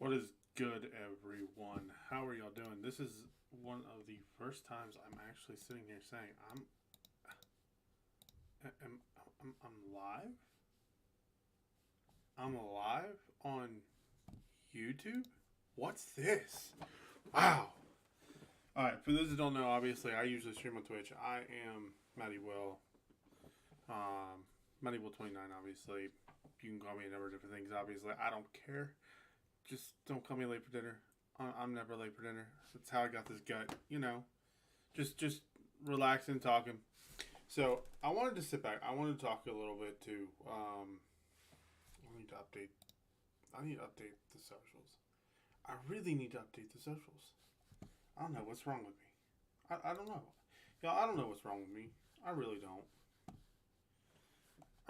What is good, everyone? How are y'all doing? This is one of the first times I'm actually sitting here saying I'm I'm live. I'm live on YouTube. What's this? Wow. All right. For those that don't know, obviously I usually stream on Twitch. I am Matty Will. Matty Will 29. Obviously, you can call me a number of different things. Obviously, I don't care. Just don't call me late for dinner. I'm never late for dinner. That's how I got this gut. Just relaxing, talking. So I wanted to sit back. I wanted to talk a little bit too. I need to update. I need to update the socials. I really need to update the socials. I don't know what's wrong with me. I don't know. Y'all, I don't know what's wrong with me. I really don't.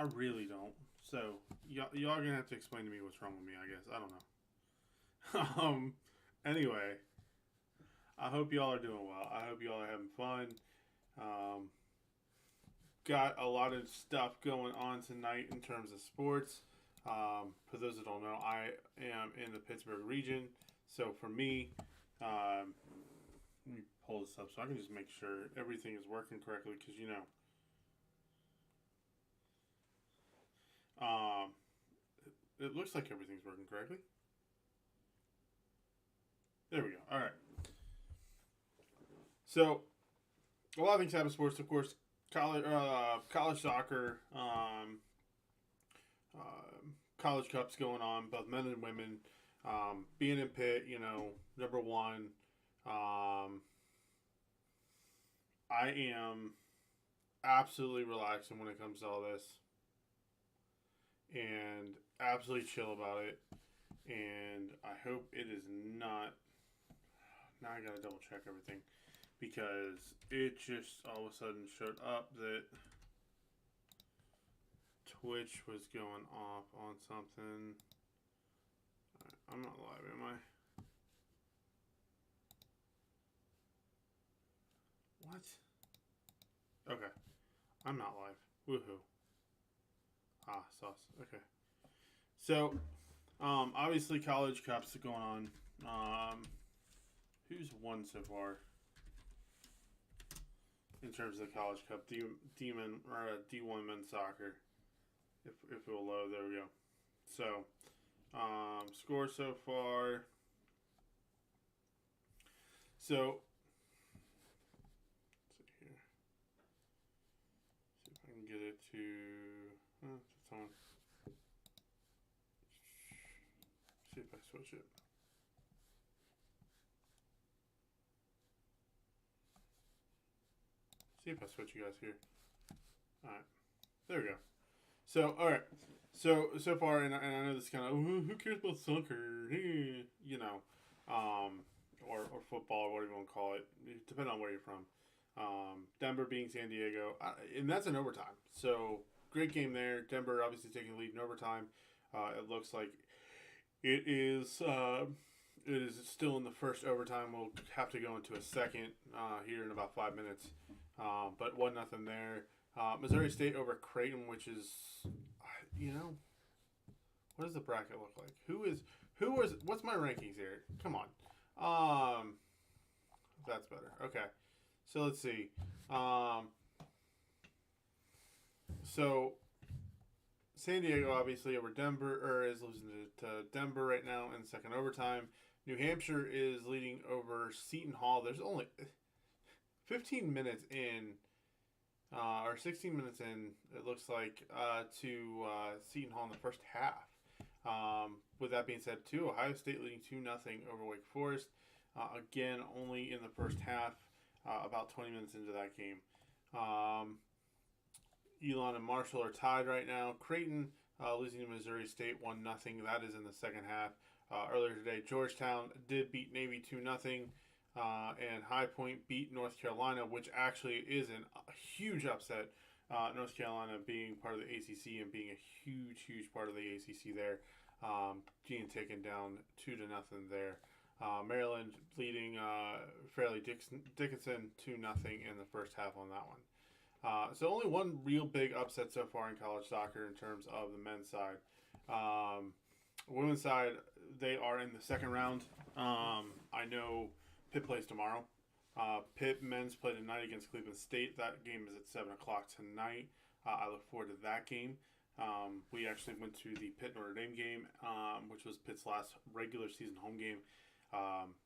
I really don't. So y'all gonna have to explain to me what's wrong with me. I guess I don't know. Anyway, I hope y'all are doing well. I hope y'all are having fun. Um, got a lot of stuff going on tonight in terms of sports. For those that don't know, I am in the Pittsburgh region. So for me, let me pull this up so I can just make sure everything is working correctly because um, it looks like everything's working correctly. There we go. All right. So a lot of things happen in sports, of course. College soccer, college cups going on, both men and women. Being in Pitt, number one. I am absolutely relaxing when it comes to all this, and absolutely chill about it. And I hope it is not. Now I gotta double check everything because it just all of a sudden showed up that Twitch was going off on something. I'm not live, am I? What? Okay. I'm not live. Woohoo. Sauce. Okay. So, obviously college cups are going on. Who's won so far in terms of the college cup? D-men or D1 men's soccer. If it will load, there we go. So, score so far. So, let's see here. See if I can get it to. It's on. See if I switch it. See if I switch you guys here. All right, there we go. So, all right. So far, and I know this kind of who cares about soccer, or football, or whatever you want to call it, depending on where you're from. Denver being San Diego, and that's in overtime. So great game there. Denver obviously taking the lead in overtime. It looks like it is. It is still in the first overtime. We'll have to go into a second here in about 5 minutes. But 1-0 there. Missouri State over Creighton, which is, what does the bracket look like? What's my rankings here? Come on. That's better. Okay. So let's see. So San Diego obviously over Denver, or is losing to Denver right now in second overtime. New Hampshire is leading over Seton Hall. There's only 15 minutes in, or 16 minutes in, it looks like, to Seton Hall in the first half. With that being said, too, Ohio State leading 2-0 over Wake Forest. Again, only in the first half, about 20 minutes into that game. Elon and Marshall are tied right now. Creighton losing to Missouri State 1-0. That is in the second half. Earlier today, Georgetown did beat Navy 2-0. And High Point beat North Carolina, which actually is a huge upset. North Carolina being part of the ACC and being a huge part of the ACC there. Being taken down 2-0 there. Maryland leading Fairleigh Dickinson 2-0 in the first half on that one. So only one real big upset so far in college soccer in terms of the men's side. Women's side, they are in the second round. I know Pitt plays tomorrow. Pitt men's play tonight against Cleveland State. That game is at 7 o'clock tonight. I look forward to that game. We actually went to the Pitt Notre Dame game, which was Pitt's last regular season home game.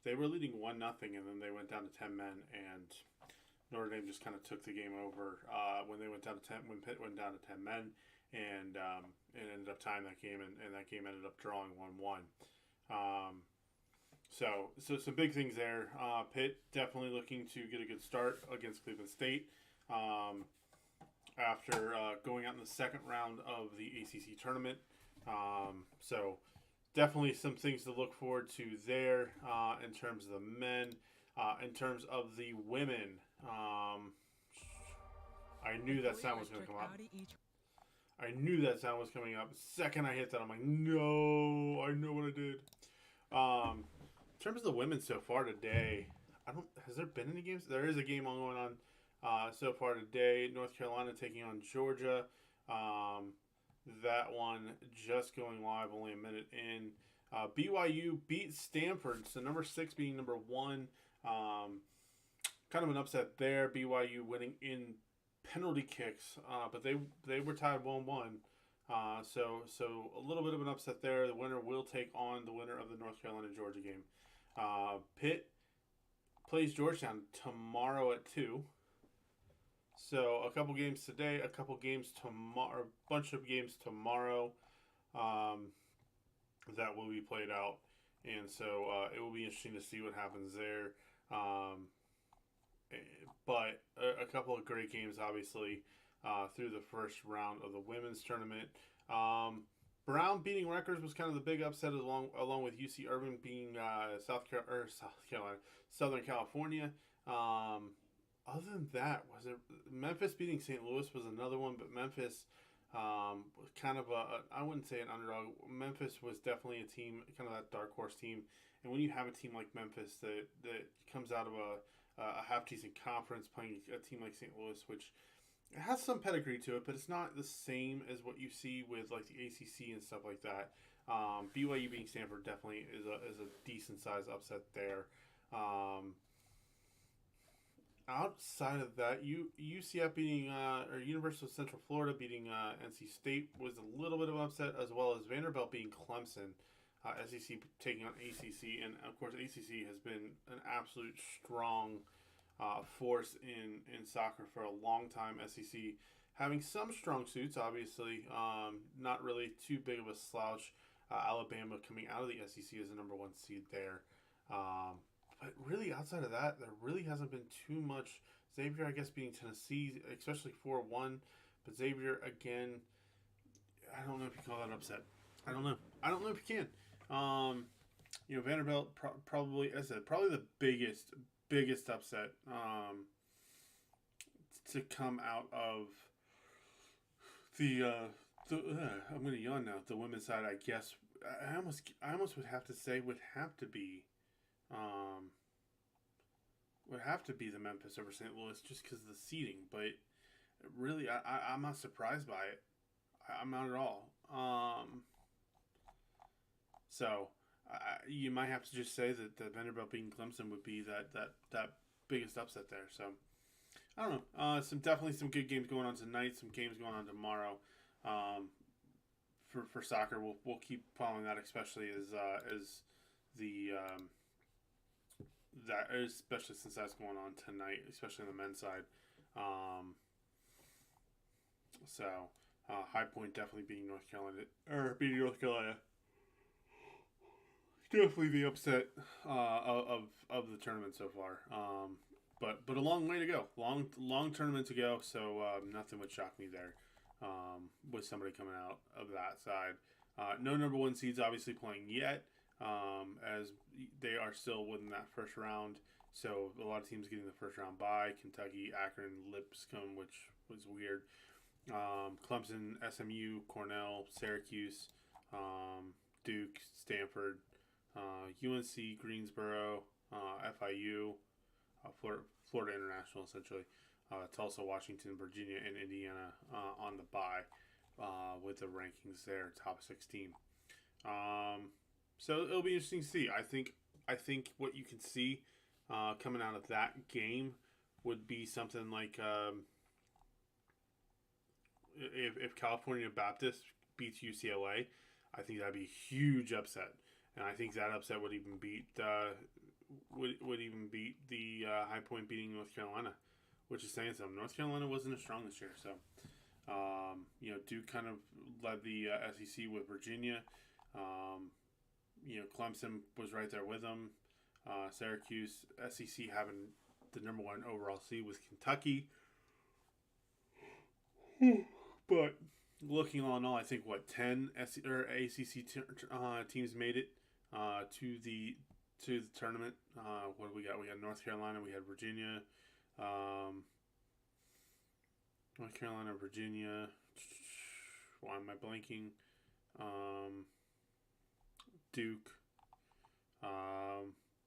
They were leading 1-0, and then they went down to 10 men, and Notre Dame just kind of took the game over when they went down to 10. When Pitt went down to 10 men, and it ended up tying that game, and that game ended up drawing 1-1. So some big things there. Pitt definitely looking to get a good start against Cleveland State. After going out in the second round of the ACC tournament. So definitely some things to look forward to there in terms of the men. In terms of the women, I knew that sound was going to come up. I knew that sound was coming up. The second I hit that, I'm like, no, I know what I did. In terms of the women so far today, has there been any games? There is a game going on. So far today, North Carolina taking on Georgia. That one just going live, only a minute in. BYU beat Stanford, so number 6 beating number 1. Kind of an upset there. BYU winning in penalty kicks, but they were tied 1-1. So a little bit of an upset there. The winner will take on the winner of the North Carolina Georgia game. Pitt plays Georgetown tomorrow at 2. So a couple games today, a couple games tomorrow, a bunch of games tomorrow that will be played out. And so it will be interesting to see what happens there. But a couple of great games, obviously, through the first round of the women's tournament. Brown beating Rutgers was kind of the big upset, along with UC Irvine beating Southern California. Other than that, was it Memphis beating St. Louis was another one, but Memphis was kind of I wouldn't say an underdog. Memphis was definitely a team, kind of that dark horse team. And when you have a team like Memphis that comes out of a half-decent conference playing a team like St. Louis, which has some pedigree to it, but it's not the same as what you see with like the ACC and stuff like that. BYU beating Stanford definitely is a decent size upset there. Outside of that, UCF beating or University of Central Florida beating NC State was a little bit of an upset, as well as Vanderbilt beating Clemson. SEC taking on ACC, and of course ACC has been an absolute strong force in soccer for a long time. SEC having some strong suits, obviously, not really too big of a slouch. Alabama coming out of the SEC as the number 1 seed there. But really, outside of that, there really hasn't been too much. Xavier, I guess, beating Tennessee, especially 4-1. But Xavier, again, I don't know if you call that upset. I don't know if you can. Vanderbilt probably, as I said, probably the biggest upset to come out of the I'm going to yawn now. The women's side, I guess, I almost would have to say would have to be the Memphis over St. Louis, just because of the seeding. But really, I'm not surprised by it. I'm not at all. So you might have to just say that the Vanderbilt beating Clemson would be that biggest upset there. So I don't know. Definitely some good games going on tonight. Some games going on tomorrow. For soccer, we'll keep following that, especially as especially since that's going on tonight, especially on the men's side. High Point definitely beating North Carolina. Definitely the upset of the tournament so far. But a long way to go. Long tournament to go. So nothing would shock me there with somebody coming out of that side. No number 1 seeds obviously playing yet, as they are still within that first round. So a lot of teams getting the first round bye. Kentucky, Akron, Lipscomb, which was weird. Clemson, SMU, Cornell, Syracuse, Duke, Stanford, UNC, Greensboro, FIU, Florida International, essentially, Tulsa, Washington, Virginia, and Indiana on the bye with the rankings there, top 16. So it'll be interesting to see. I think what you can see coming out of that game would be something like if California Baptist beats UCLA, I think that'd be a huge upset, and I think that upset would even beat the High Point beating North Carolina, which is saying something. North Carolina wasn't as strong this year, so Duke kind of led the SEC with Virginia. Clemson was right there with them. Syracuse, SEC having the number one overall seed was Kentucky. But looking all in all, I think 10 ACC teams made it to the tournament. What do we got? We had North Carolina, we had Virginia, North Carolina, Virginia. Why am I blanking? Duke,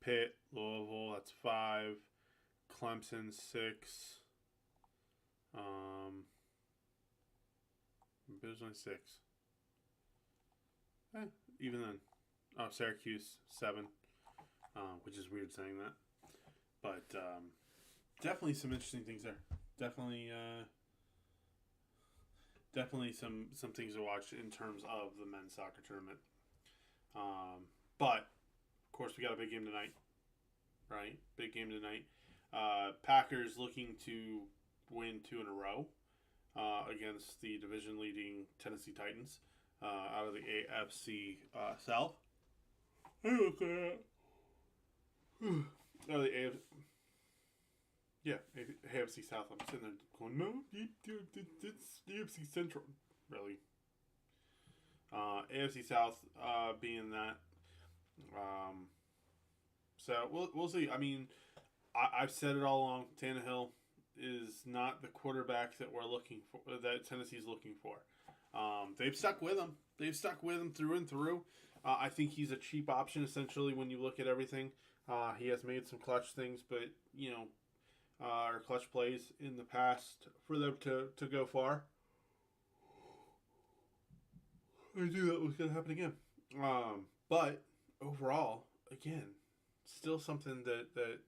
Pitt, Louisville. That's 5. Clemson 6. There's only 6. Even then, Syracuse 7, which is weird saying that, but definitely some interesting things there. Definitely some things to watch in terms of the men's soccer tournament. But of course, we got a big game tonight, right? Big game tonight. Packers looking to win 2 in a row against the division-leading Tennessee Titans out of the AFC South. Hey, look at that. Oh, the AFC South. I'm sitting there going, no, it's the AFC Central. Really. AFC South being that. So we'll see. I mean, I've said it all along. Tannehill is not the quarterback that we're looking for, that Tennessee's looking for. They've stuck with him. They've stuck with him through and through. I think he's a cheap option, essentially, when you look at everything. He has made some clutch things, but, or clutch plays in the past for them to go far. I knew that was going to happen again. But overall, again, still something that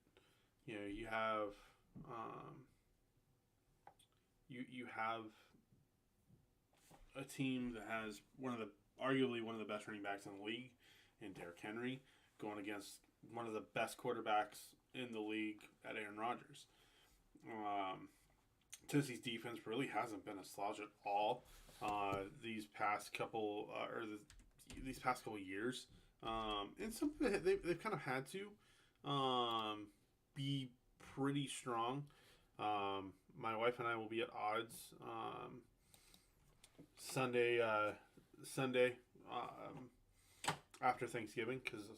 you have you have a team that has arguably one of the best running backs in the league in Derrick Henry going against one of the best quarterbacks in the league at Aaron Rodgers. Tennessee's defense really hasn't been a slouch at all these past couple years, and some of it they've kind of had to be pretty strong. My wife and I will be at odds Sunday after Thanksgiving because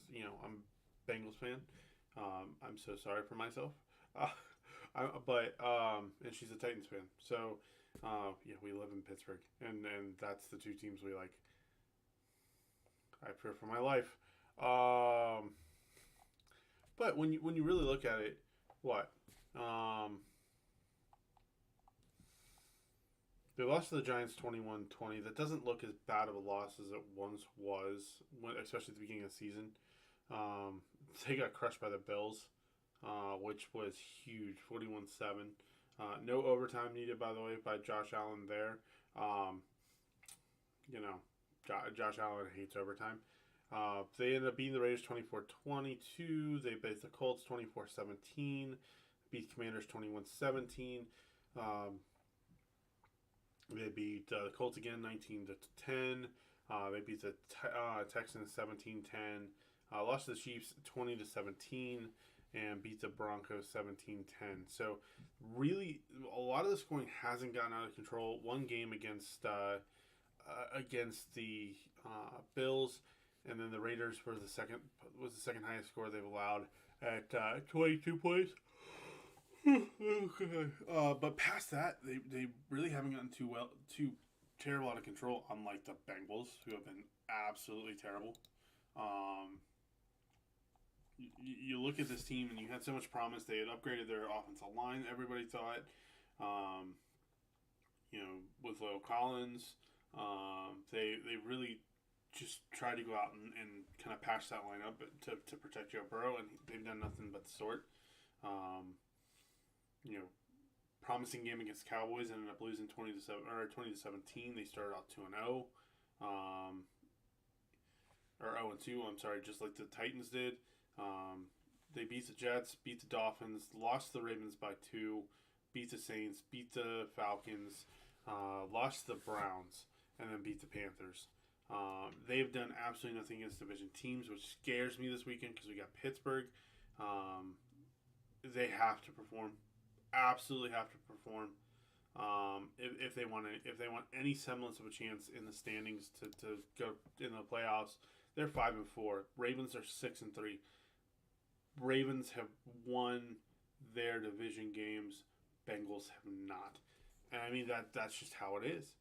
I'm a Bengals fan. I'm so sorry for myself. And she's a Titans fan. So, we live in Pittsburgh, and that's the two teams we like. I fear for my life. But when you really look at it, what? They lost to the Giants 21-20. That doesn't look as bad of a loss as it once was, especially at the beginning of the season. They got crushed by the Bills, which was huge, 41-7. No overtime needed, by the way, by Josh Allen there. Josh Allen hates overtime. They ended up beating the Raiders 24-22. They beat the Colts 24-17. Beat the Commanders 21-17. They beat the Colts again 19-10. They beat the Texans 17-10. Lost to the Chiefs 20-17. And beat the Broncos 17-10. So really, a lot of the scoring hasn't gotten out of control. One game against the Bills, and then the Raiders was the second highest score they've allowed at 22 points. But past that, they really haven't gotten too terrible out of control. Unlike the Bengals, who have been absolutely terrible. You look at this team, and you had so much promise. They had upgraded their offensive line. Everybody thought, with Lyle Collins, they really just try to go out and kind of patch that line up to protect Joe Burrow, and they've done nothing but the sort. Um, you know, promising game against Cowboys, ended up losing 20-17. They started out 2-0, or 0-2. I'm sorry, just like the Titans did. They beat the Jets, beat the Dolphins, lost the Ravens by 2, beat the Saints, beat the Falcons, lost the Browns, and then beat the Panthers. They've done absolutely nothing against division teams, which scares me this weekend because we got Pittsburgh. They have to perform, absolutely have to perform. If they want any semblance of a chance in the standings to go in the playoffs, they're 5-4. Ravens are 6-3. Ravens have won their division games. Bengals have not, and I mean that's just how it is.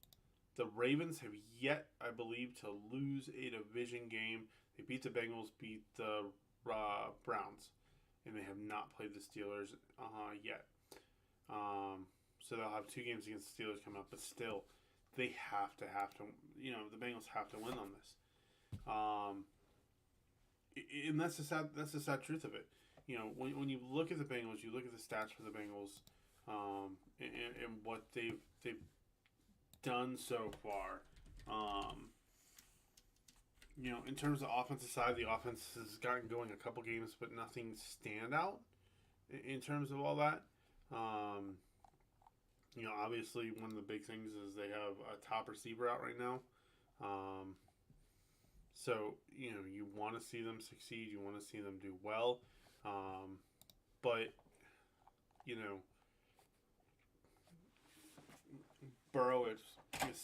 The Ravens have yet, I believe, to lose a division game. They beat the Bengals, beat the Browns, and they have not played the Steelers yet. So they'll have 2 games against the Steelers coming up, but still, they have to, the Bengals have to win on this. And that's the sad truth of it. When you look at the Bengals, you look at the stats for the Bengals, and what they've done so far. In terms of offensive side, the offense has gotten going a couple games, but nothing stand out in terms of all that. Obviously one of the big things is they have a top receiver out right now. So, you want to see them succeed. You want to see them do well. But, Burrow is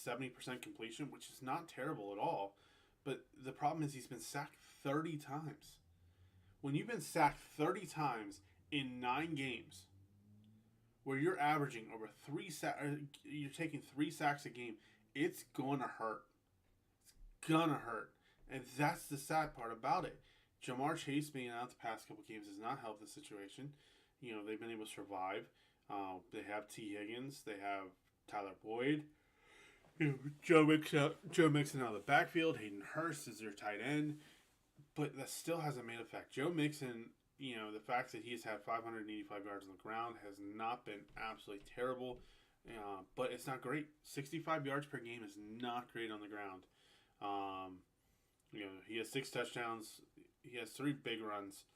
70% completion, which is not terrible at all. But the problem is he's been sacked 30 times. When you've been sacked 30 times in 9 games, where you're averaging over 3 sacks, you're taking 3 sacks a game, it's gonna hurt. It's gonna hurt. And that's the sad part about it. Jamar Chase being out the past couple games has not helped the situation. They've been able to survive. They have T. Higgins. They have Tyler Boyd. Joe Mixon out of the backfield. Hayden Hurst is their tight end. But that still hasn't made effect. Joe Mixon, the fact that he's had 585 yards on the ground has not been absolutely terrible. But it's not great. 65 yards per game is not great on the ground. He has 6 touchdowns. He has 3 big runs.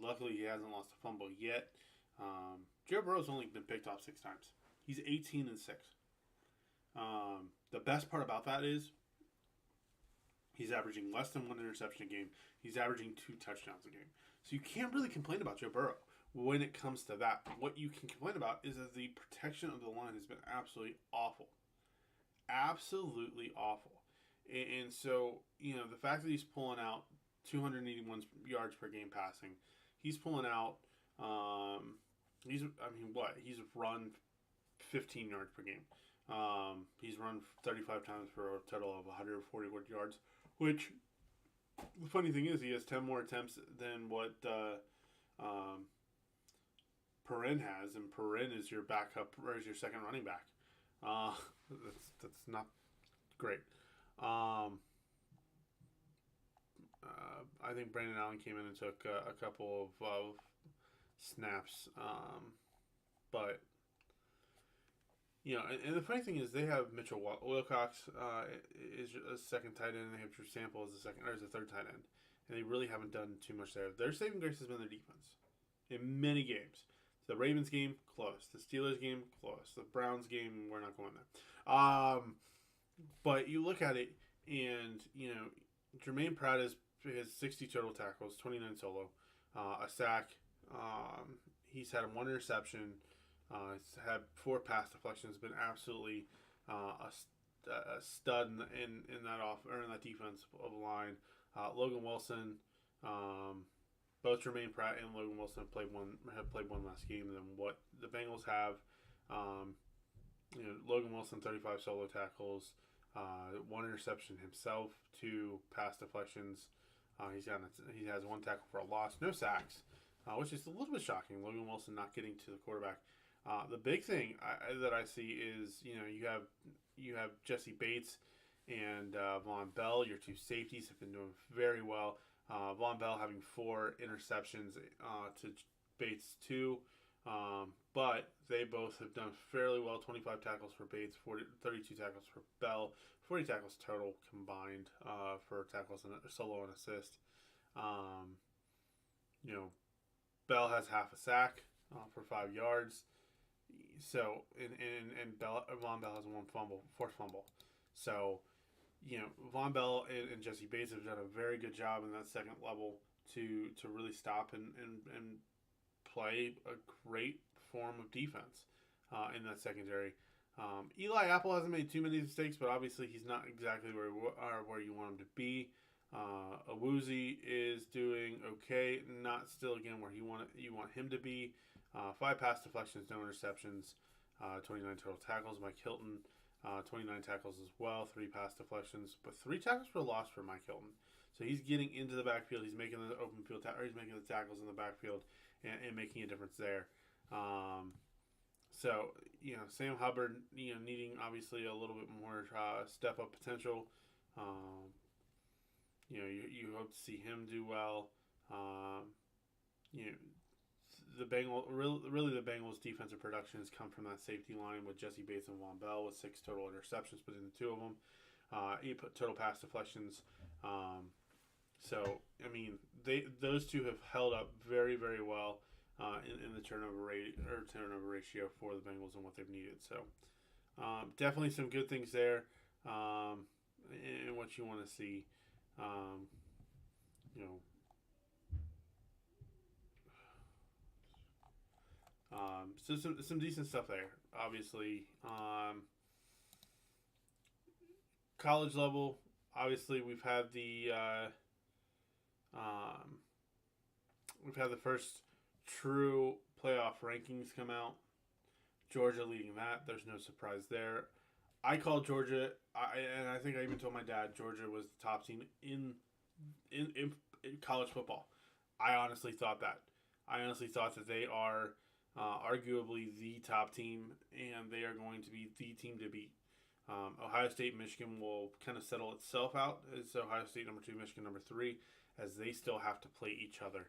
Luckily, he hasn't lost a fumble yet. Joe Burrow's only been picked off 6 times. He's 18-6. The best part about that is he's averaging less than 1 interception a game. He's averaging 2 touchdowns a game. So you can't really complain about Joe Burrow when it comes to that. What you can complain about is that the protection of the line has been absolutely awful. Absolutely awful. And so, the fact that he's pulling out 281 yards per game passing, he's pulling out, he's run 15 yards per game. He's run 35 times for a total of 141 yards, which, the funny thing is, he has 10 more attempts than what Perrin has, and Perrin is your backup, or is your second running back. That's not great. I think Brandon Allen came in and took a couple of snaps, but and the funny thing is they have Mitchell Wilcox is a second tight end, and they have Drew Sample as a third tight end, and they really haven't done too much there. Their saving grace has been their defense in many games. The Ravens game, close. The Steelers game, close. The Browns game, we're not going there. But you look at it, and Jermaine Pratt has 60 total tackles, 29 solo, a sack. He's had 1 interception. He's had 4 pass deflections. Been absolutely a stud in that defense of the line. Logan Wilson, both Jermaine Pratt and Logan Wilson have played one less game than what the Bengals have. Logan Wilson 35 solo tackles, 1 interception himself, 2 pass deflections. He has 1 tackle for a loss, no sacks, which is a little bit shocking. Logan Wilson not getting to the quarterback. The big thing that I see is you have Jesse Bates and Von Bell. Your two safeties have been doing very well. Von Bell having 4 interceptions to Bates 2. But they both have done fairly well. 25 tackles for Bates, 32 tackles for Bell, 40 tackles total combined for tackles and solo and assist. Um, you know, Bell has half a sack for 5 yards. So and Von Bell has one forced fumble. So Von Bell and Jesse Bates have done a very good job in that second level to really stop and play a great form of defense in that secondary. Eli Apple hasn't made too many mistakes, but obviously he's not exactly where you want him to be. Awuzie is doing okay, not still again where you want him to be. 5 pass deflections, no interceptions, 29 total tackles. Mike Hilton, 29 tackles as well, 3 pass deflections, but 3 tackles for loss for Mike Hilton. So he's getting into the backfield. He's making the open field, he's making the tackles in the backfield and making a difference there. So Sam Hubbard, needing obviously a little bit more step up potential. You hope to see him do well. The Bengals defensive production has come from that safety line with Jesse Bates and Von Bell with 6 total interceptions between the two of them. 8 total pass deflections. Those two have held up very, very well in the turnover rate or turnover ratio for the Bengals and what they've needed. So definitely some good things there, and what you want to see. So some decent stuff there. Obviously, college level. Obviously, we've had the first true playoff rankings come out. Georgia leading that. There's no surprise there. I called Georgia, and I think I even told my dad Georgia was the top team in college football. I honestly thought that. I honestly thought that they are arguably the top team, and they are going to be the team to beat. Ohio State and Michigan will kind of settle itself out. It's Ohio State number 2, Michigan number 3, as they still have to play each other.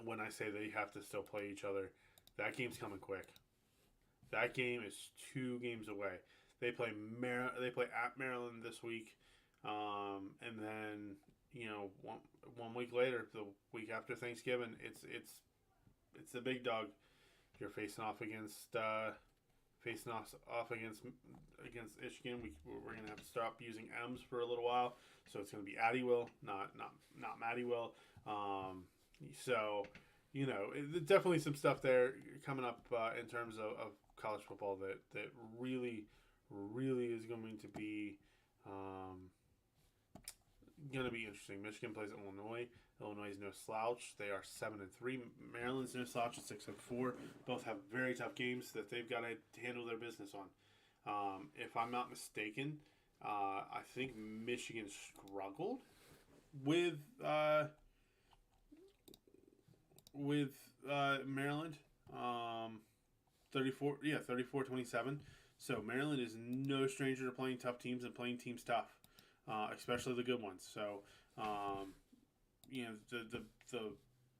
When I say they have to still play each other, that game's coming quick. That game is 2 games away. They play at Maryland this week, and then one week later, the week after Thanksgiving, it's the big dog. You're facing off against Michigan. We're gonna have to stop using M's for a little while, so it's gonna be Addy-Will, not Matty-Will. Definitely some stuff there coming up in terms of college football that really is going to be interesting. Michigan plays Illinois. Illinois is no slouch. They are 7-3. Maryland's no slouch at 6-4. Both have very tough games that they've got to handle their business on. If I'm not mistaken, I think Michigan struggled with Maryland. 34-27. So Maryland is no stranger to playing tough teams and playing teams tough, especially the good ones. So, the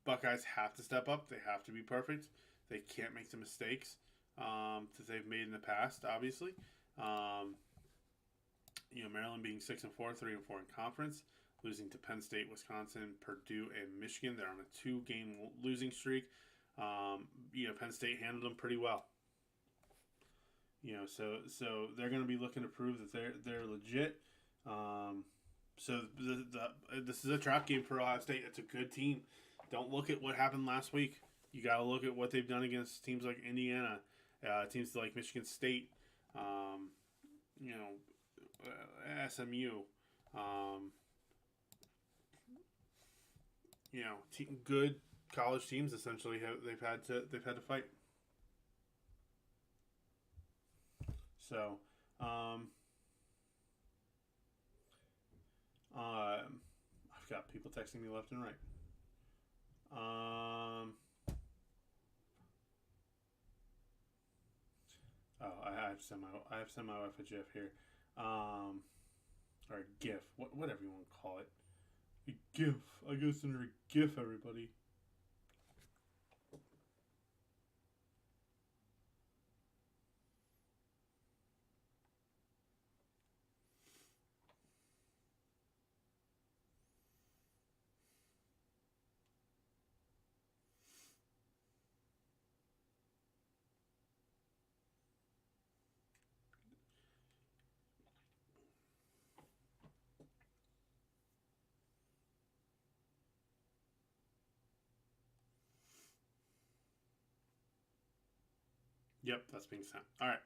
Buckeyes have to step up. They have to be perfect. They can't make the mistakes that they've made in the past, obviously. Maryland being 6-4, 3-4 in conference, losing to Penn State, Wisconsin, Purdue, and Michigan. They're on a 2-game losing streak. Penn State handled them pretty well. So they're going to be looking to prove that they're legit. This is a trap game for Ohio State. It's a good team. Don't look at what happened last week. You got to look at what they've done against teams like Indiana, teams like Michigan State, SMU. Good college teams essentially they've had to fight. So, I've got people texting me left and right. I have sent my wife a GIF here. um, or a GIF, whatever you want to call it. A GIF. I guess under a GIF, everybody. Yep, that's being sent. All right.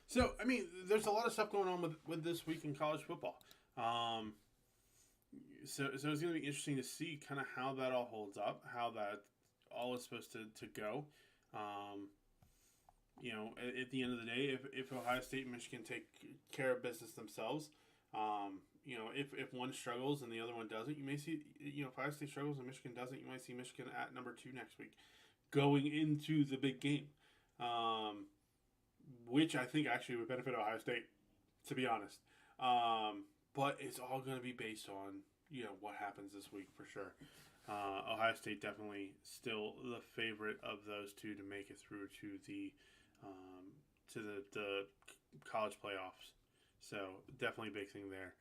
So, I mean, there's a lot of stuff going on with this week in college football. Um, so it's going to be interesting to see kind of how that all holds up, how that all is supposed to go. Um, at the end of the day, if Ohio State and Michigan take care of business themselves, if one struggles and the other one doesn't, you may see, if Ohio State struggles and Michigan doesn't, you might see Michigan at number 2 next week, going into the big game, which I think actually would benefit Ohio State, to be honest. But it's all going to be based on what happens this week for sure. Ohio State definitely still the favorite of those two to make it through to the college playoffs. So definitely a big thing there.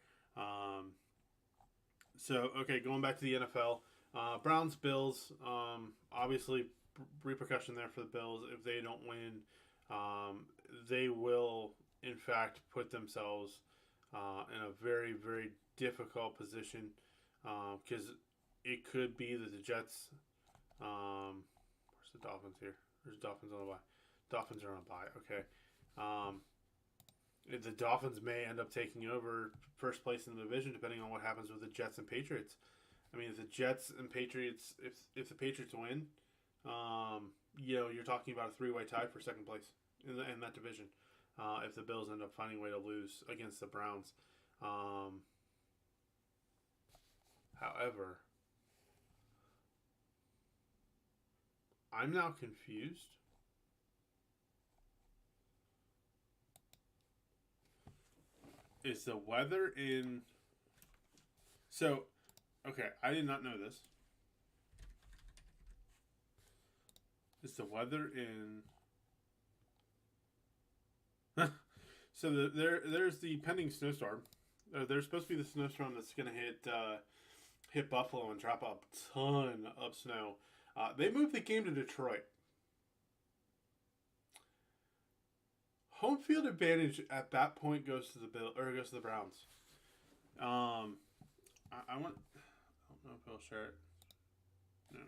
Okay, going back to the NFL, Browns Bills. Obviously, repercussion there for the Bills if they don't win. They will in fact put themselves in a very very difficult position because it could be that the Jets. Where's the Dolphins here? There's Dolphins on the bye. Dolphins are on a bye. Okay. The Dolphins may end up taking over first place in the division, depending on what happens with the Jets and Patriots. I mean, if the Jets and Patriots, if the Patriots win, you're talking about a 3-way tie for second place in that division. If the Bills end up finding a way to lose against the Browns. However, I'm now confused. Is the weather in... So, okay, I did not know this. Is the weather in... So there's the pending snowstorm. There's supposed to be the snowstorm that's going to hit Buffalo and drop a ton of snow. They moved the game to Detroit. Home field advantage at that point goes to the Browns. I want. I don't know if he'll share it. No,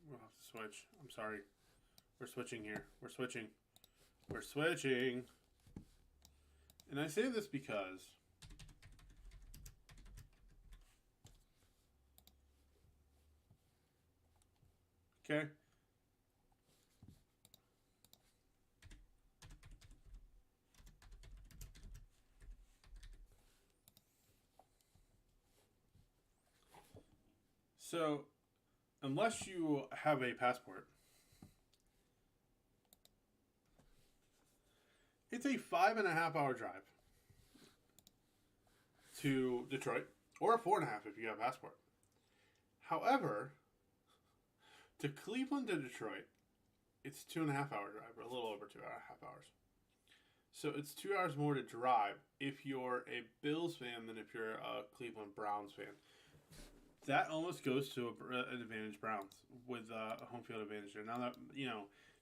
we'll have to switch. I'm sorry. We're switching here. We're switching. And I say this because okay. So, unless you have a passport, it's a 5.5-hour drive to Detroit, or a 4.5 if you have a passport. However, to Cleveland to Detroit, it's 2.5-hour drive, or a little over 2.5 hours. So it's 2 hours more to drive if you're a Bills fan than if you're a Cleveland Browns fan. That almost goes to an advantage Browns with a home field advantage there. Now that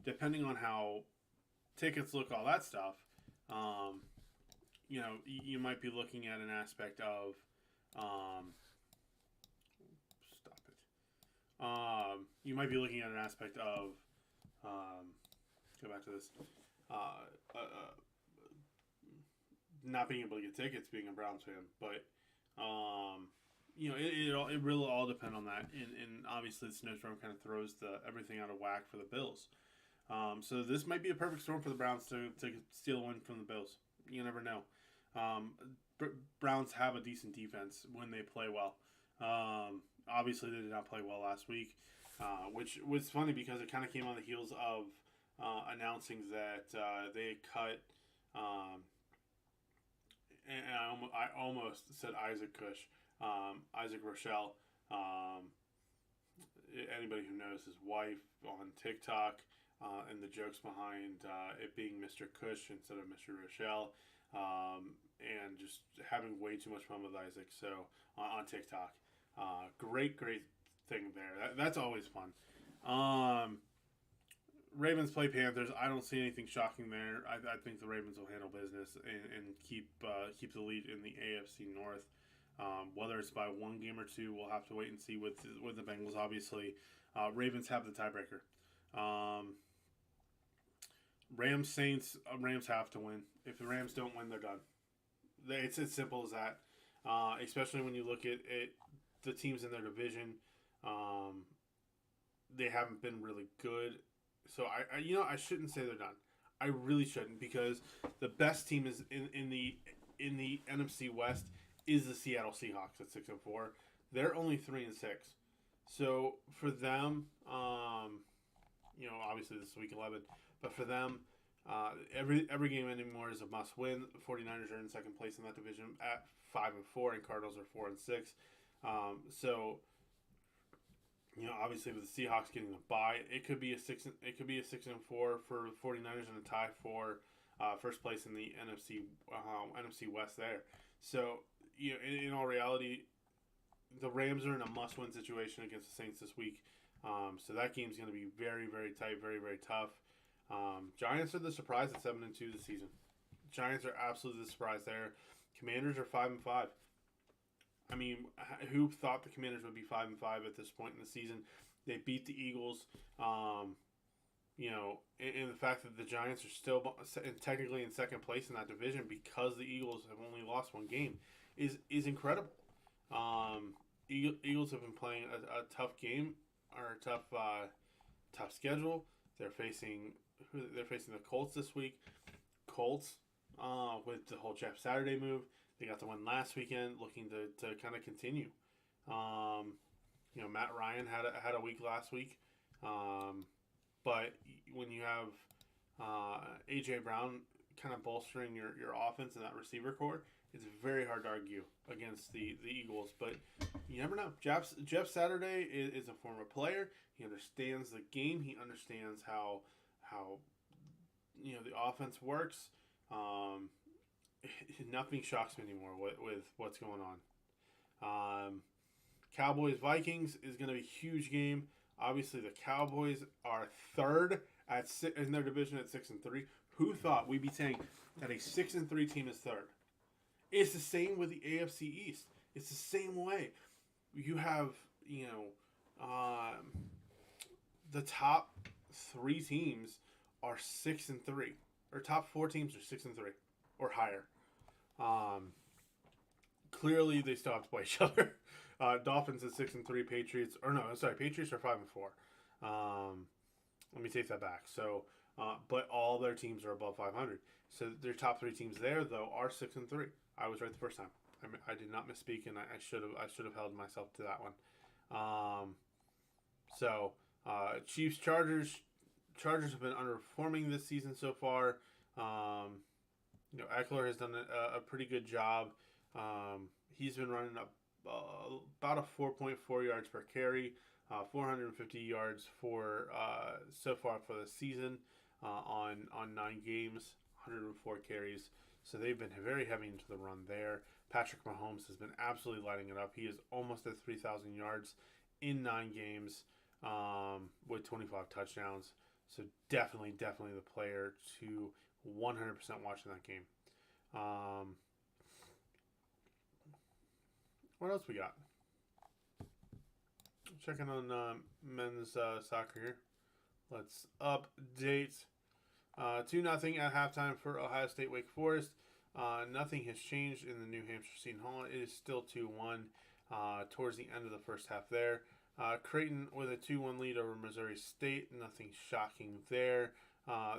depending on how tickets look, all that stuff, you might be looking at an aspect of, stop it. You might be looking at an aspect of, go back to this, not being able to get tickets being a Browns fan, but it really all depends on that, and obviously the snowstorm kind of throws everything out of whack for the Bills. So this might be a perfect storm for the Browns to steal a win from the Bills. You never know. Browns have a decent defense when they play well. Obviously they did not play well last week, which was funny because it kind of came on the heels of announcing that they cut and I almost said Isaac Cush, Isaac Rochelle. Anybody who knows his wife on TikTok, and the jokes behind it being Mr. Cush instead of Mr. Rochelle, and just having way too much fun with Isaac. So on TikTok, great thing there. That's always fun. Ravens play Panthers. I don't see anything shocking there. I think the Ravens will handle business and keep the lead in the AFC North. Whether it's by one game or two, we'll have to wait and see with the Bengals. Obviously, Ravens have the tiebreaker. Rams Saints. Rams have to win. If the Rams don't win, they're done. It's as simple as that. Especially when you look at the teams in their division. They haven't been really good. So I shouldn't say they're done. I really shouldn't, because the best team is in the NFC West is the Seattle Seahawks at 6-4. They're only 3-6. So for them, obviously this is week 11, but for them, every game anymore is a must win. The 49ers are in second place in that division at 5-4, and Cardinals are 4-6. So obviously with the Seahawks getting the bye, it could be a 6-4 for the 49ers and a tie for first place in the NFC West there. So in all reality, the Rams are in a must-win situation against the Saints this week. So that game's going to be very, very tight, very, very tough. Giants are the surprise at 7-2 this season. Giants are absolutely the surprise there. Commanders are 5-5. I mean, who thought the Commanders would be 5-5 at this point in the season? They beat the Eagles. And the fact that the Giants are still technically in second place in that division because the Eagles have only lost one game is incredible. Eagles have been playing a tough game, or a tough schedule. They're facing the Colts this week. Colts, with the whole Jeff Saturday move, they got the win last weekend, looking to kind of continue. Matt Ryan had a week last week, but when you have A.J. Brown kind of bolstering your offense and that receiver core, it's very hard to argue against the Eagles. But you never know. Jeff Saturday is a former player. He understands the game. He understands how the offense works. Nothing shocks me anymore with what's going on. Cowboys Vikings is going to be a huge game. Obviously, the Cowboys are third in their division at 6-3. Who thought we'd be saying that a 6-3 team is third? It's the same with the AFC East. It's the same way. You have the top 3 teams are 6-3, or top 4 teams are 6-3 or higher. Clearly, they still have to play each other. Dolphins at 6-3. Patriots are 5-4. Let me take that back. So, but all their teams are above 500. So their top 3 teams there, though, are 6-3. I was right the first time. I did not misspeak, and I should have held myself to that one. Chiefs Chargers. Chargers have been underperforming this season so far. Eckler has done a pretty good job. He's been running up about a 4.4 yards per carry, 450 yards for so far for the season on 9 games, 104 carries. So they've been very heavy into the run there. Patrick Mahomes has been absolutely lighting it up. He is almost at 3,000 yards in 9 games with 25 touchdowns. So definitely the player to 100% watching that game. What else we got? Checking on men's soccer here. Let's update. 2-0 at halftime for Ohio State Wake Forest. Nothing has changed in the New Hampshire Seton Hall. It is still 2-1 towards the end of the first half there. Creighton with a 2-1 lead over Missouri State. Nothing shocking there.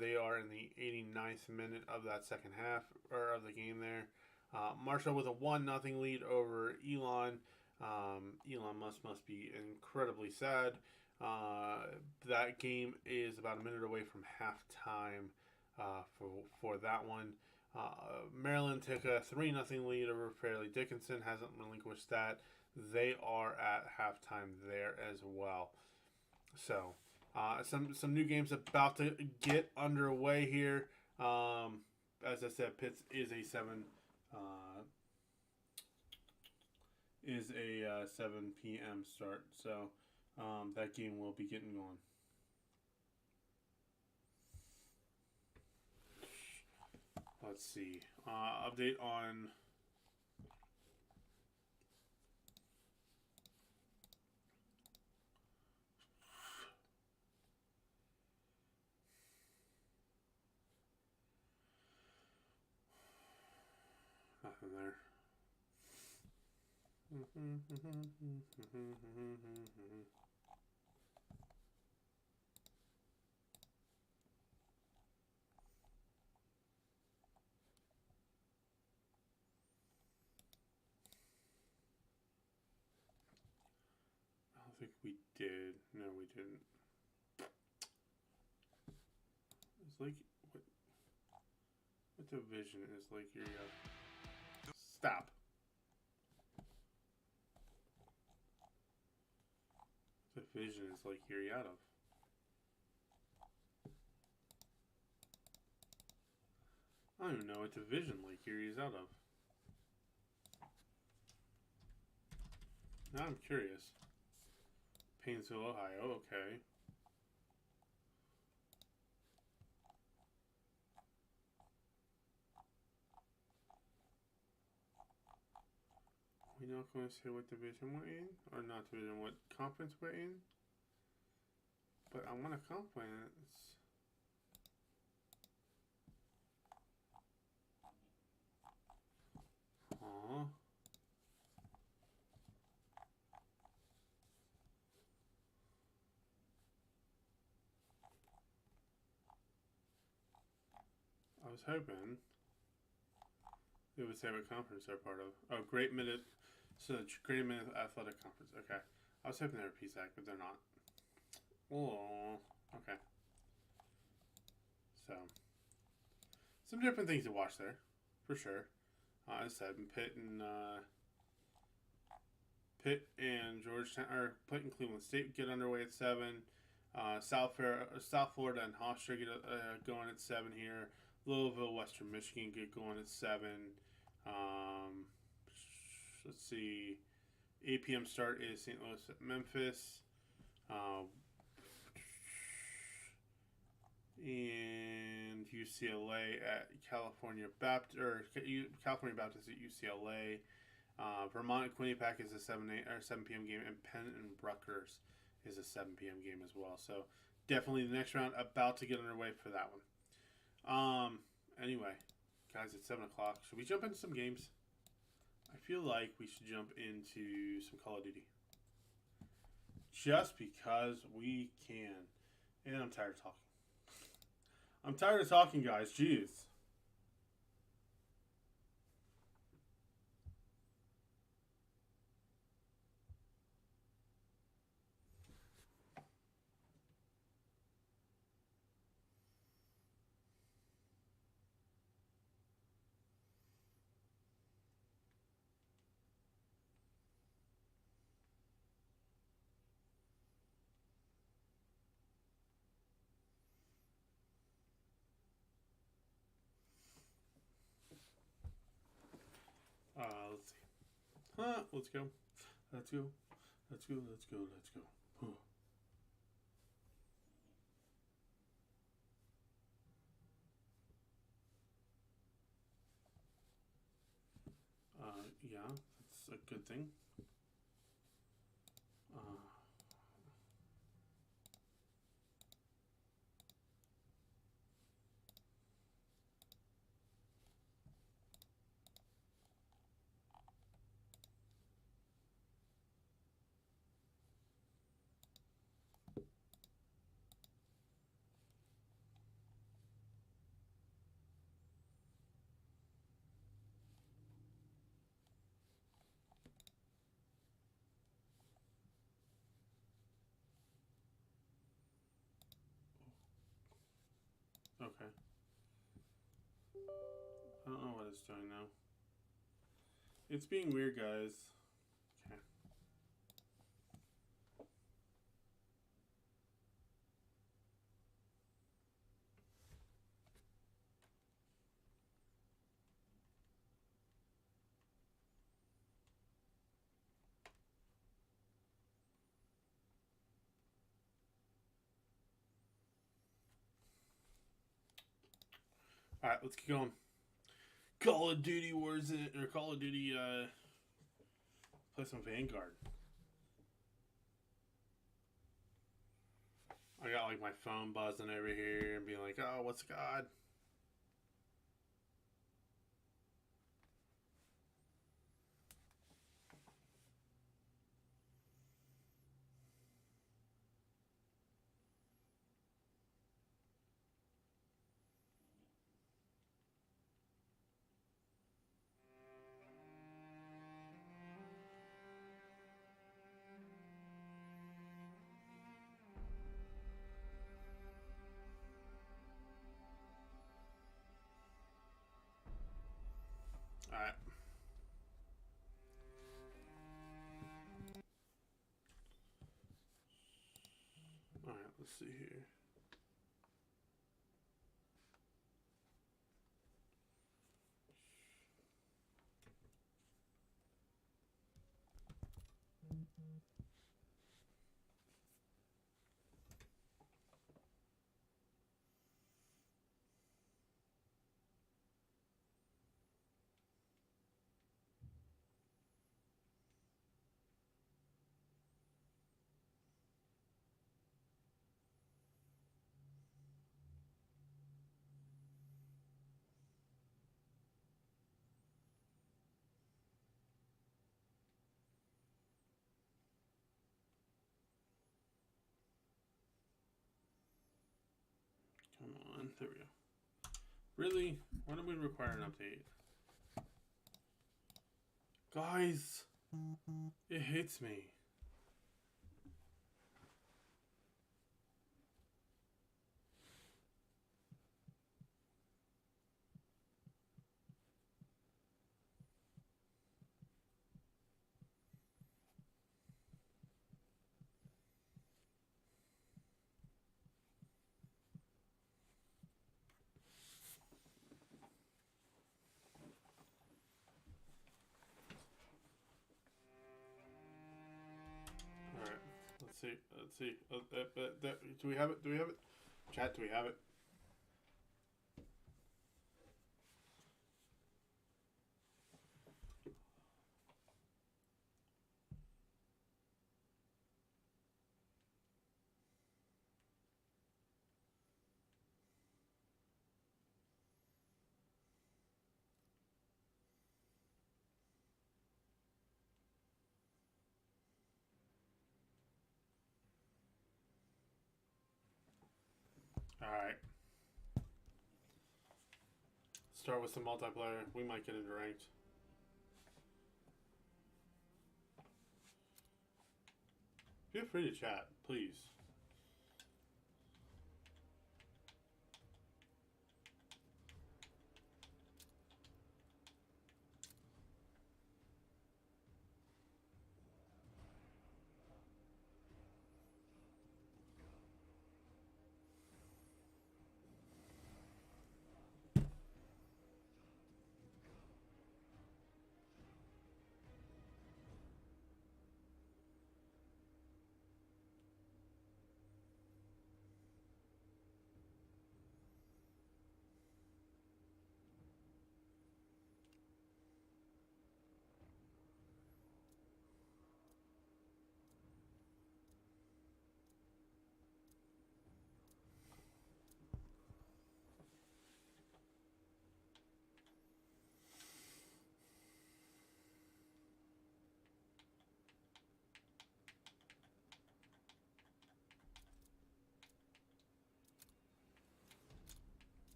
They are in the 89th minute of that second half, or of the game there. Marshall with a 1-0 lead over Elon. Elon must be incredibly sad. That game is about a minute away from halftime for that one. Maryland took a 3-0 lead over Fairleigh Dickinson, hasn't relinquished that. They are at halftime there as well. So, some new games about to get underway here. As I said, Pitts is a 7 p.m. start. So, that game will be getting going. Let's see. Update on nothing there. I don't think we did. No, we didn't. It's like what division is Lake Erie of? Stop. What division is Lake Erie out of? I don't even know what division Lake Erie is out of. Now I'm curious. Painesville, Ohio, okay. We're not going to say what division we're in, or not division, what conference we're in. But I want a conference. Aww. I was hoping it would say what conference they're part of. Oh, Great Minute. So, Great Minute Athletic Conference. Okay. I was hoping they were PSAC, but they're not. Oh, okay. So, some different things to watch there, for sure. As I said, Pitt and Georgetown, or Pitt and Cleveland State get underway at 7. South Florida and Hofstra get going at 7 here. Louisville, Western Michigan get going at 7. Let's see. 8 p.m. start is St. Louis at Memphis. And UCLA at California Baptist at UCLA. Vermont at Quinnipiac is a 7 p.m. game, and Penn and Rutgers is a 7 p.m. game as well. So definitely the next round about to get underway for that one. Anyway, guys, it's 7 o'clock. Should we jump into some games? I feel like we should jump into some Call of Duty. Just because we can. And I'm tired of talking. I'm tired of talking, guys. Jeez. Let's see. Let's go. Let's go. Let's go. Let's go. Let's go. Yeah, that's a good thing. Okay. I don't know what it's doing now. It's being weird, guys. Okay. Alright, let's keep going. Call of Duty Warzone, or Call of Duty, play some Vanguard. I got like my phone buzzing over here and being like, oh, what's God? Alright. Alright, let's see here. Come on, there we go. Really? Why do we require an update? Guys, it hits me. Alright, let's see. Let's see. Do we have it? Do we have it? Chat, do we have it? Alright. Start with some multiplayer. We might get into ranked. Feel free to chat, please.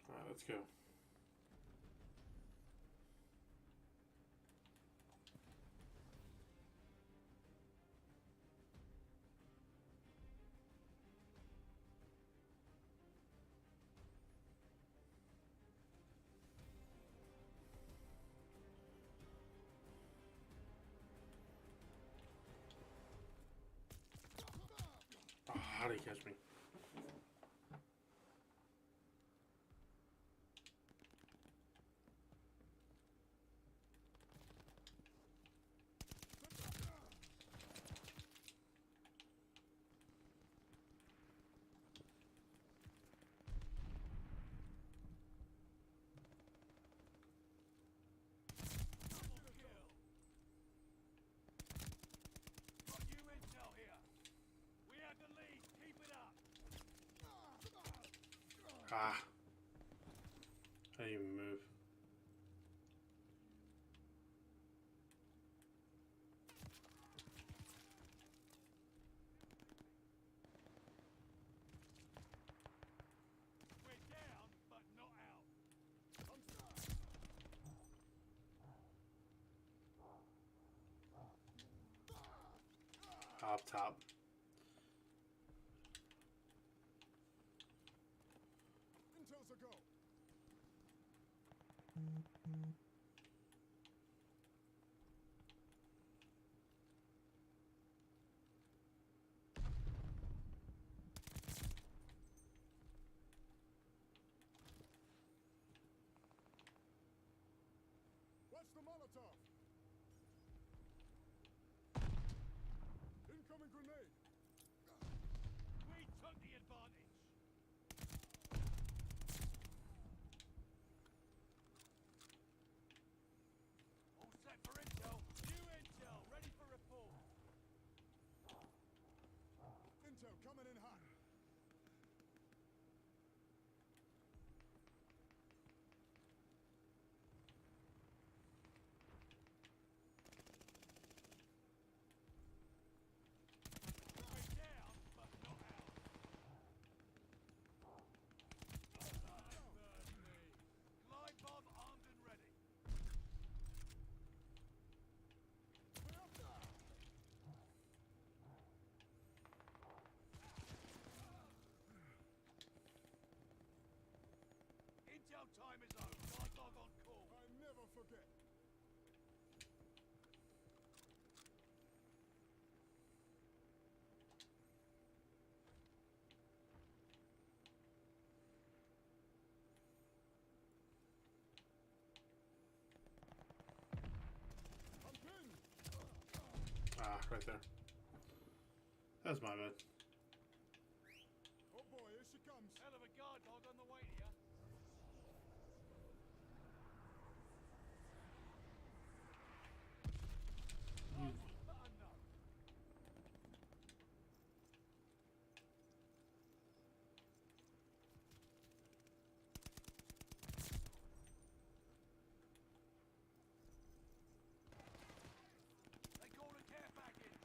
Alright, let's go. How'd he catch me? Ah. I didn't even move. We're down, but not out. Up top. Intel's a go. Watch the Molotov. Incoming grenade. We took the advantage. All set for intel. New intel, ready for report. Intel coming in hot. We're down, but not out. Glide bomb armed and ready. Intel time is over. Guard dog on call. I never forget. I'm pinned. Ah, right there. That was my bad. Oh boy, here she comes. Hell of a guard dog on the way to you. But enough. They call a care package.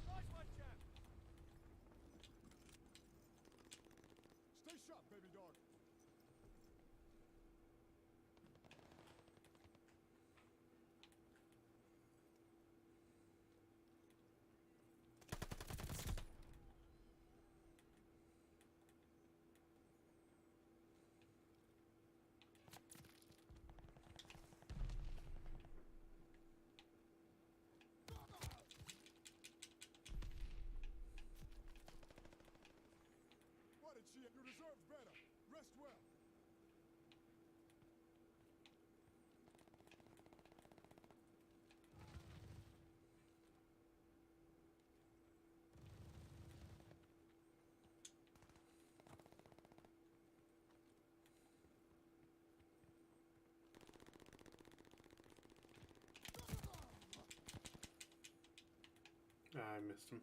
Nice one, chap. Stay sharp, baby dog. What did she? You deserve better. Rest well. missed him.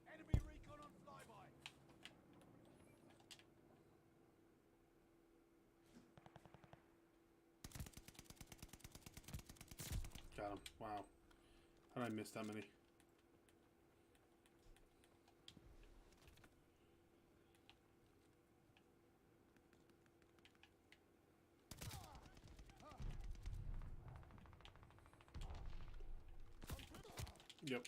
Enemy recon on flyby. Got him. Wow. How did I miss that many? Yep.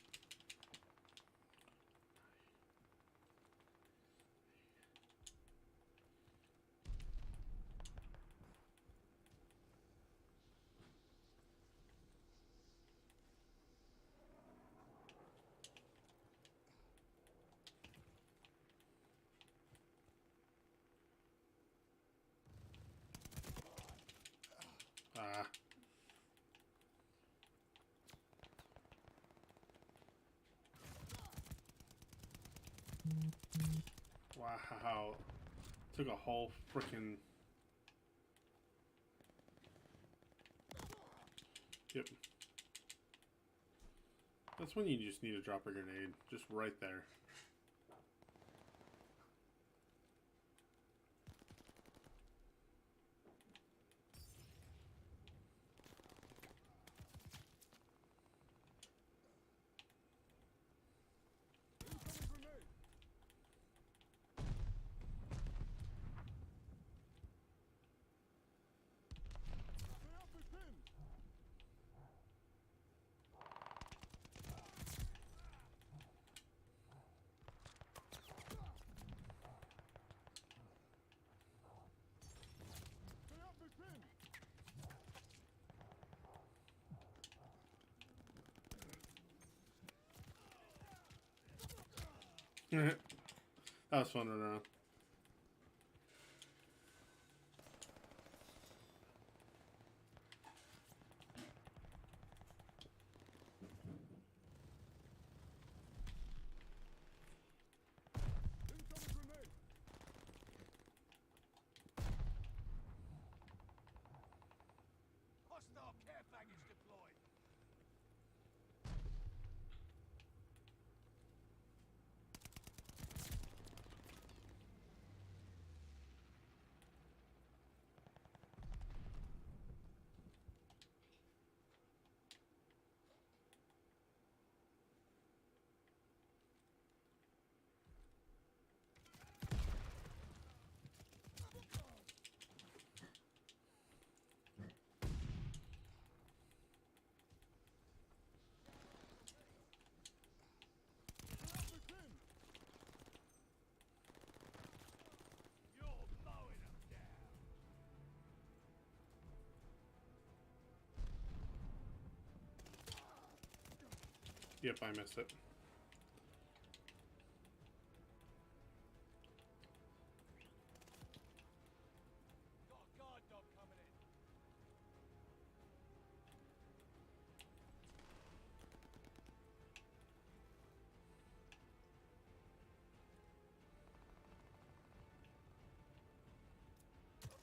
Ah. Wow. Took a whole freaking. Yep. That's when you just need to drop a grenade. Just right there. Incoming grenade. Stay up and pinned. Stay up and pinned. That was fun around. Incoming grenade. Hostile care package deployed. Stay up and pinned. You're mowing them down. Yep, I missed it. Got a guard dog coming in.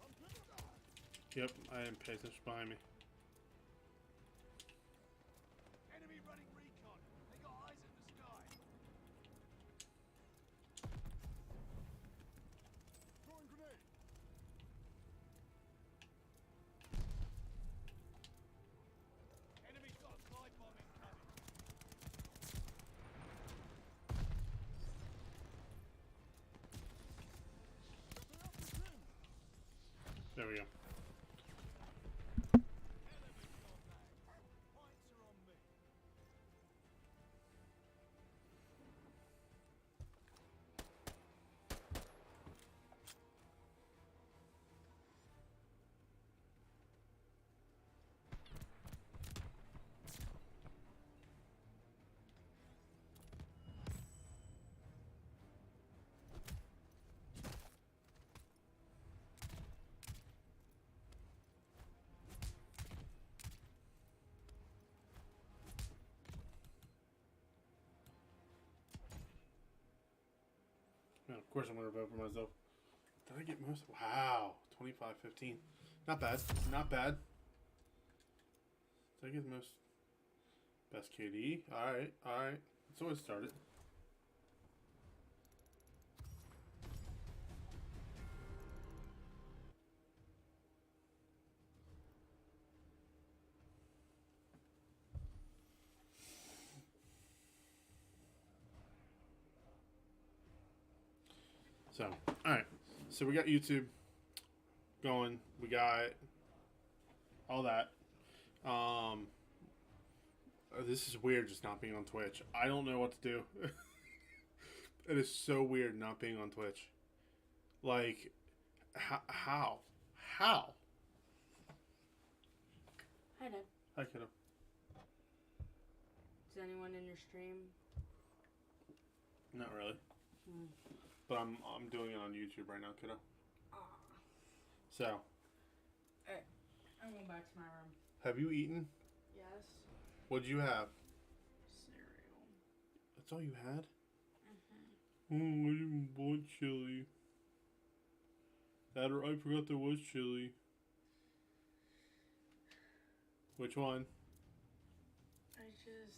I'm pinned. Yep, I am paying attention behind me. Enemy running recon. They got eyes in the sky. Throwing grenade. Enemy's got a glide bomb incoming. Stay up and pinned. There we go. Of course, I'm gonna vote for myself. Did I get most? Wow, 25-15. Not bad. Not bad. Did I get the most? Best KD. All right. All right. Let's always start it. So, all right. So we got YouTube going. We got all that. This is weird just not being on Twitch. I don't know what to do. It is so weird not being on Twitch. Like, how? How? Hi, Dad. Hi, kiddo. Is anyone in your stream? Not really. But I'm doing it on YouTube right now, kiddo. So, Alright, I'm going back to my room. have you eaten? Yes. What'd you have? Cereal. That's all you had? Oh, I didn't want chili. That or I forgot there was chili. Which one? I just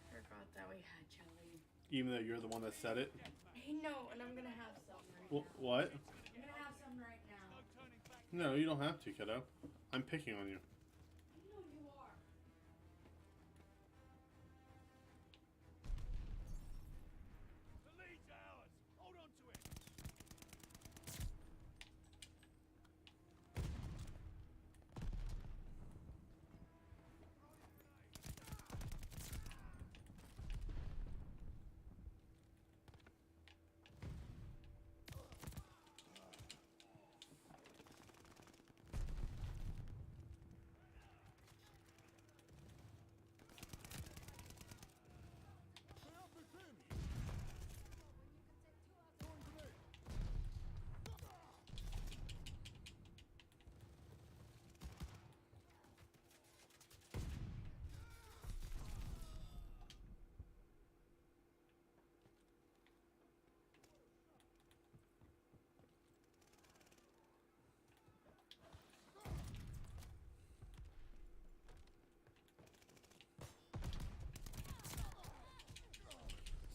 forgot that we had chili. Even though you're the one that said it? I know, and I'm gonna have some right now. What? I'm gonna have some right now. No, you don't have to, kiddo. I'm picking on you. I know you are. The lead's ours. Hold on to it. Stay up, Big Pin. Throwing grenade.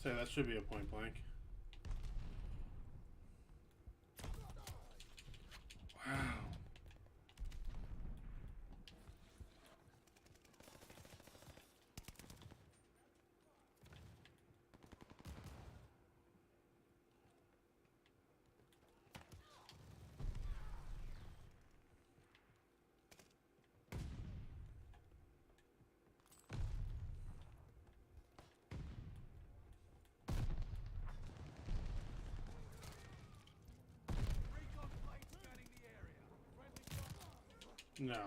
So that should be a point blank. Wow. Recon plane scanning the area. Friendly shot. No.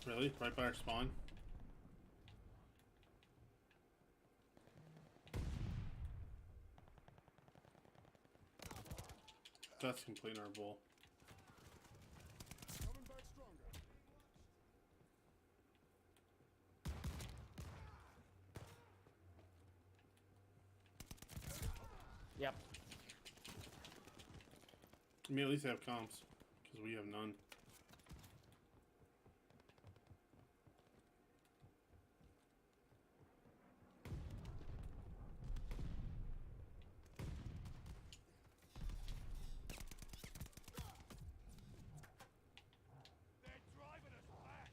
Really? Right by our spawn? That's complete our bull. Coming back stronger. Yep. I mean, at least they have comps. Because we have none. They're driving us back.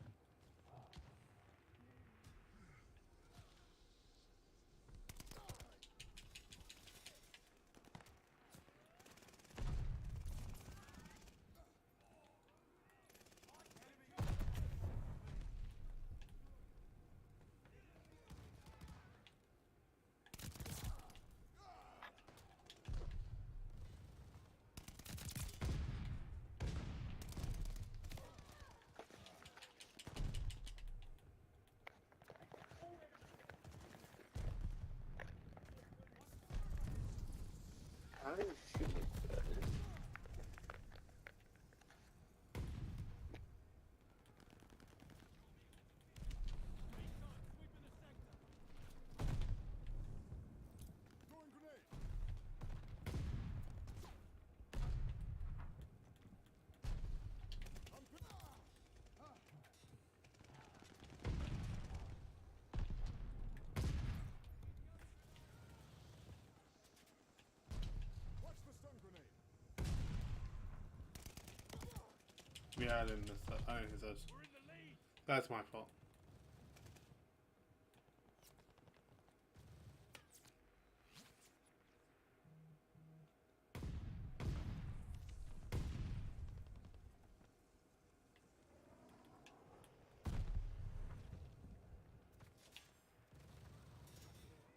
Yeah, I didn't miss that. I didn't hit those. We're in the lead. That's my fault.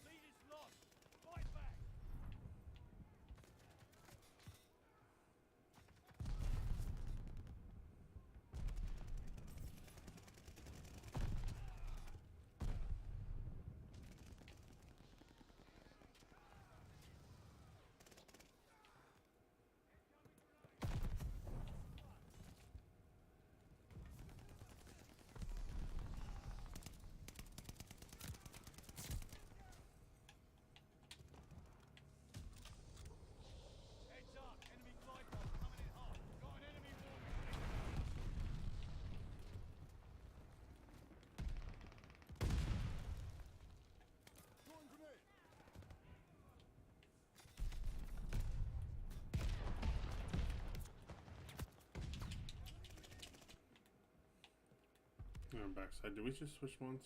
Lead is lost. Fight back. Heads up. Enemy glide bomb coming in hot. Got an enemy war machine. Throwing grenade. I'm backside. Did we just switch ones?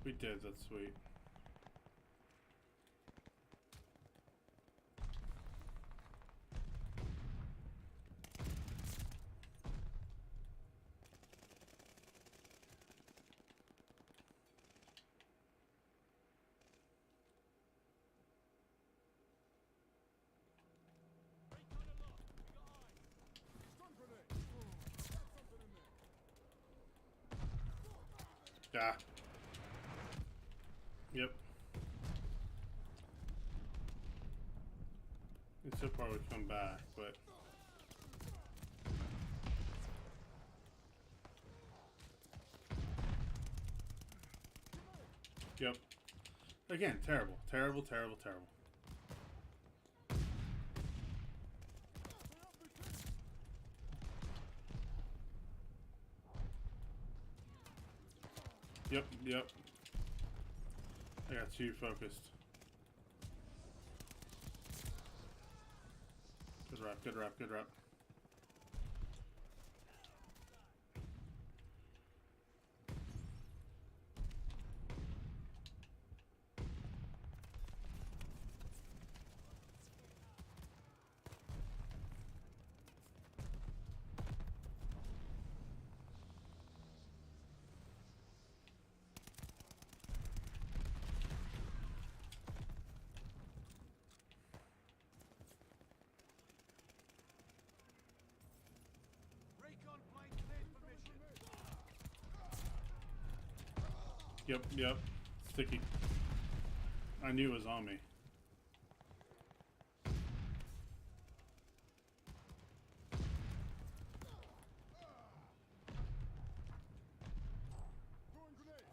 We did. That's sweet. Recon aloft. We got eyes. Stun grenade. Got something in there. Yeah. Yep. It's so far would come back, but yep. Again, terrible, terrible, terrible, terrible. Yep, yep. I got too focused. Good rep, good rep, good rep. Recon plane cleared for mission. Yep, yep. Sticky. I knew it was on me. Throwing grenade.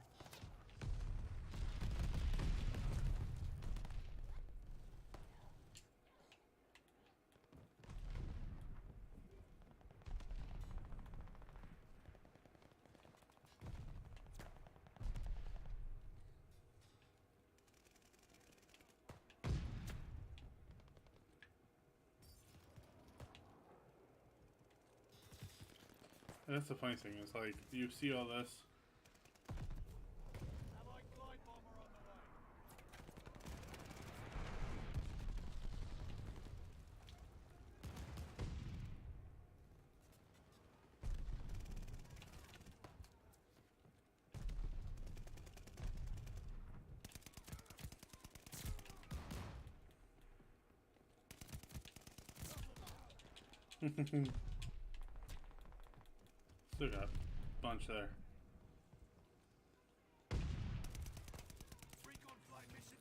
And that's the funny thing, is like, you see all this, Allied glide bomber on the way. still got a bunch there. Recon flight mission.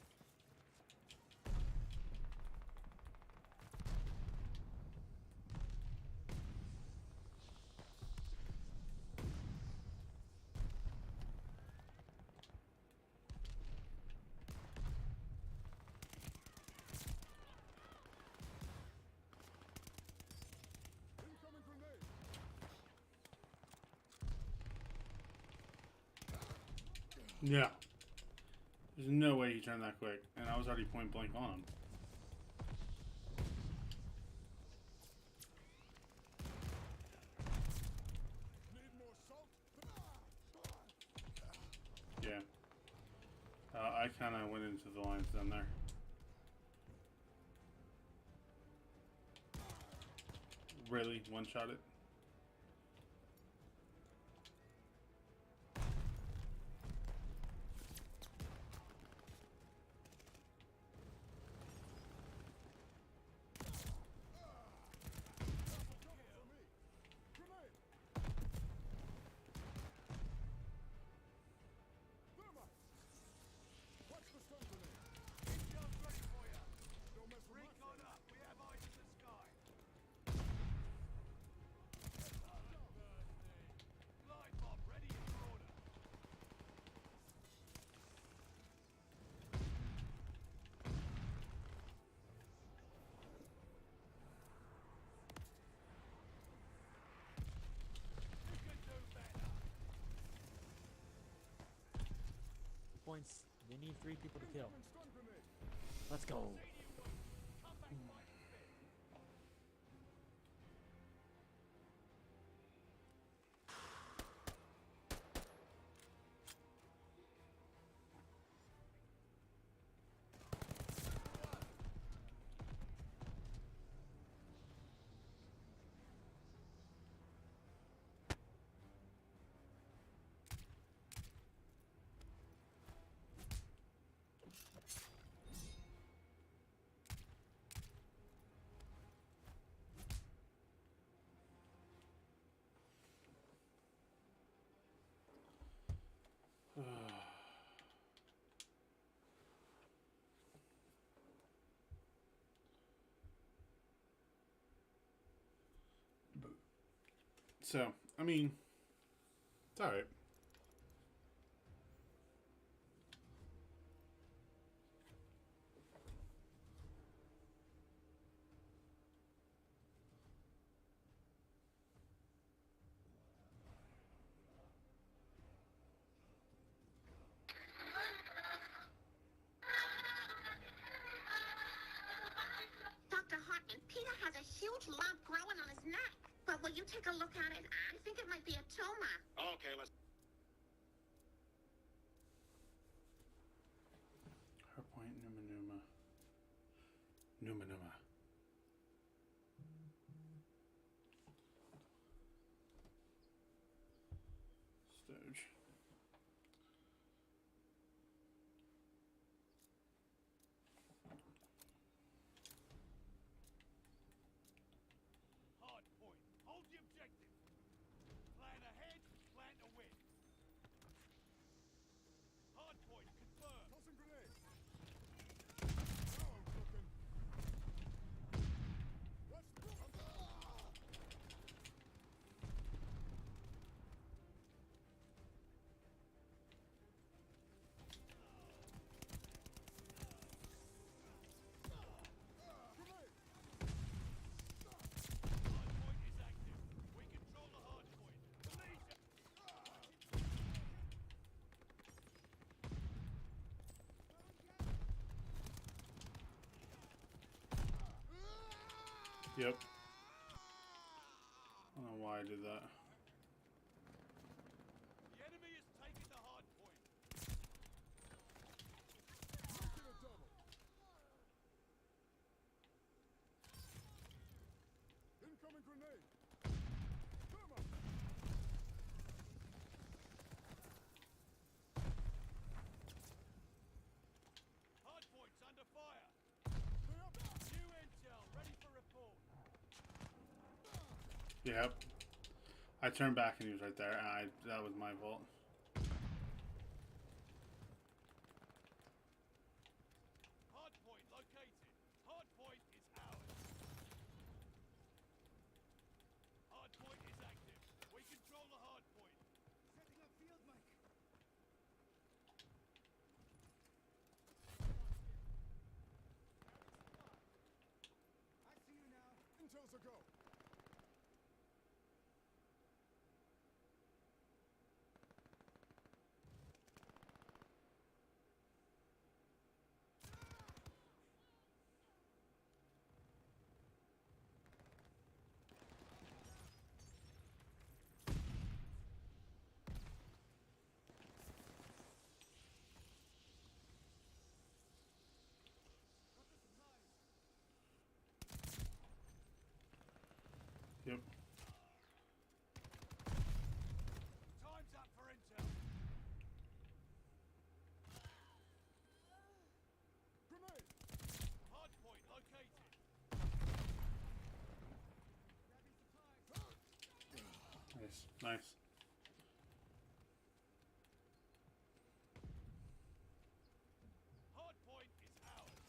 Incoming grenade. Yeah. There's no way he turned that quick, and I was already point blank on him. I kind of went into the lines down there. Really? One-shot it? Grenade! Thermite! Watch the stun grenade. Intel's ready for you. Don't mess with my Recon friend. up. We have eyes in the sky. Glide mob ready in your order. You can do better. Points. They need 3 people to kill. Incoming stun grenade. Let's go. Seen you wound. Come back fighting fit. So, I mean, it's alright. Dr. Hartman, Peter has a huge lump growing on his neck. But will you take a look at it? I think it might be a tumor. Okay, let's. Hardpoint, Numa. Numa. Stooge. Hard point. Hold the objective. Plan ahead, plan to win. Hard point confirmed. Tossing grenade. Now I'm cooking. Let's go. Grenade! Hard point is active. We control the hard point. Police. Yep. I don't know why I did that. The enemy is taking the hard point. Making a double. Incoming grenade. Thermite! Hard point's under fire. Stay up. New intel ready for report. Yep. I turned back and he was right there. And that was my fault. Hard point located. Hard point is ours. Hard point is active. We control the hard point. Setting up field mic. I see you now. Intel's a go. Yep. Time's up for intel. Grenade! Hard point located. Nice. Nice. Hard point is ours.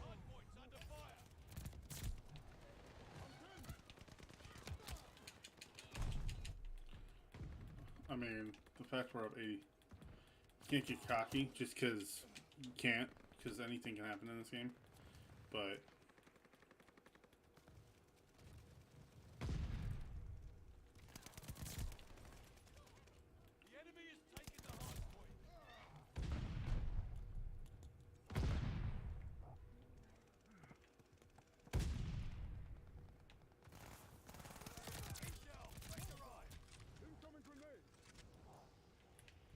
Hard point's under fire. I mean, the fact we're up 80. You can't get cocky just because you can't, because anything can happen in this game. But The enemy is taking the hard point. Intel, take a ride. Incoming grenade!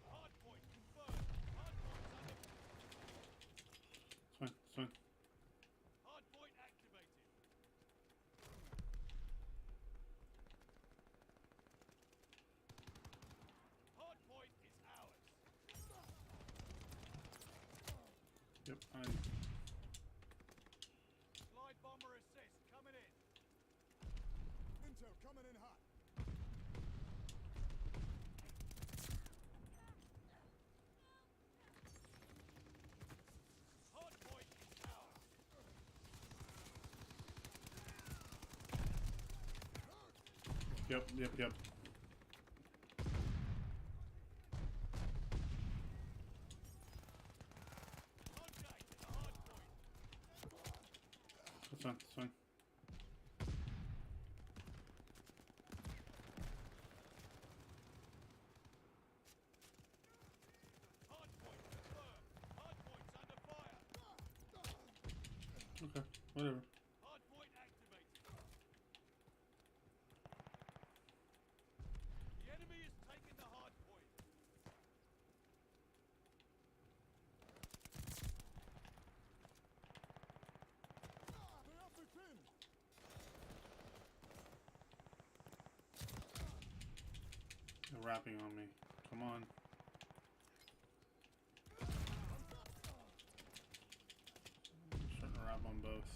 Hard point confirmed. Hard point's under. it's fine. It's fine. Hard point activated. Hard point is ours. Yep. Glide bomber assist coming in. Intel coming in hot. Hard point is ours. Yep. Yep. Yep. Contact at the hard point. It's fine. It's fine. Hard point confirmed. Hard point's under fire. Okay. Whatever. Hard point activated. The enemy is taking the hard point. They have me pinned! They're rapping on me. Come on. Starting to rap on both.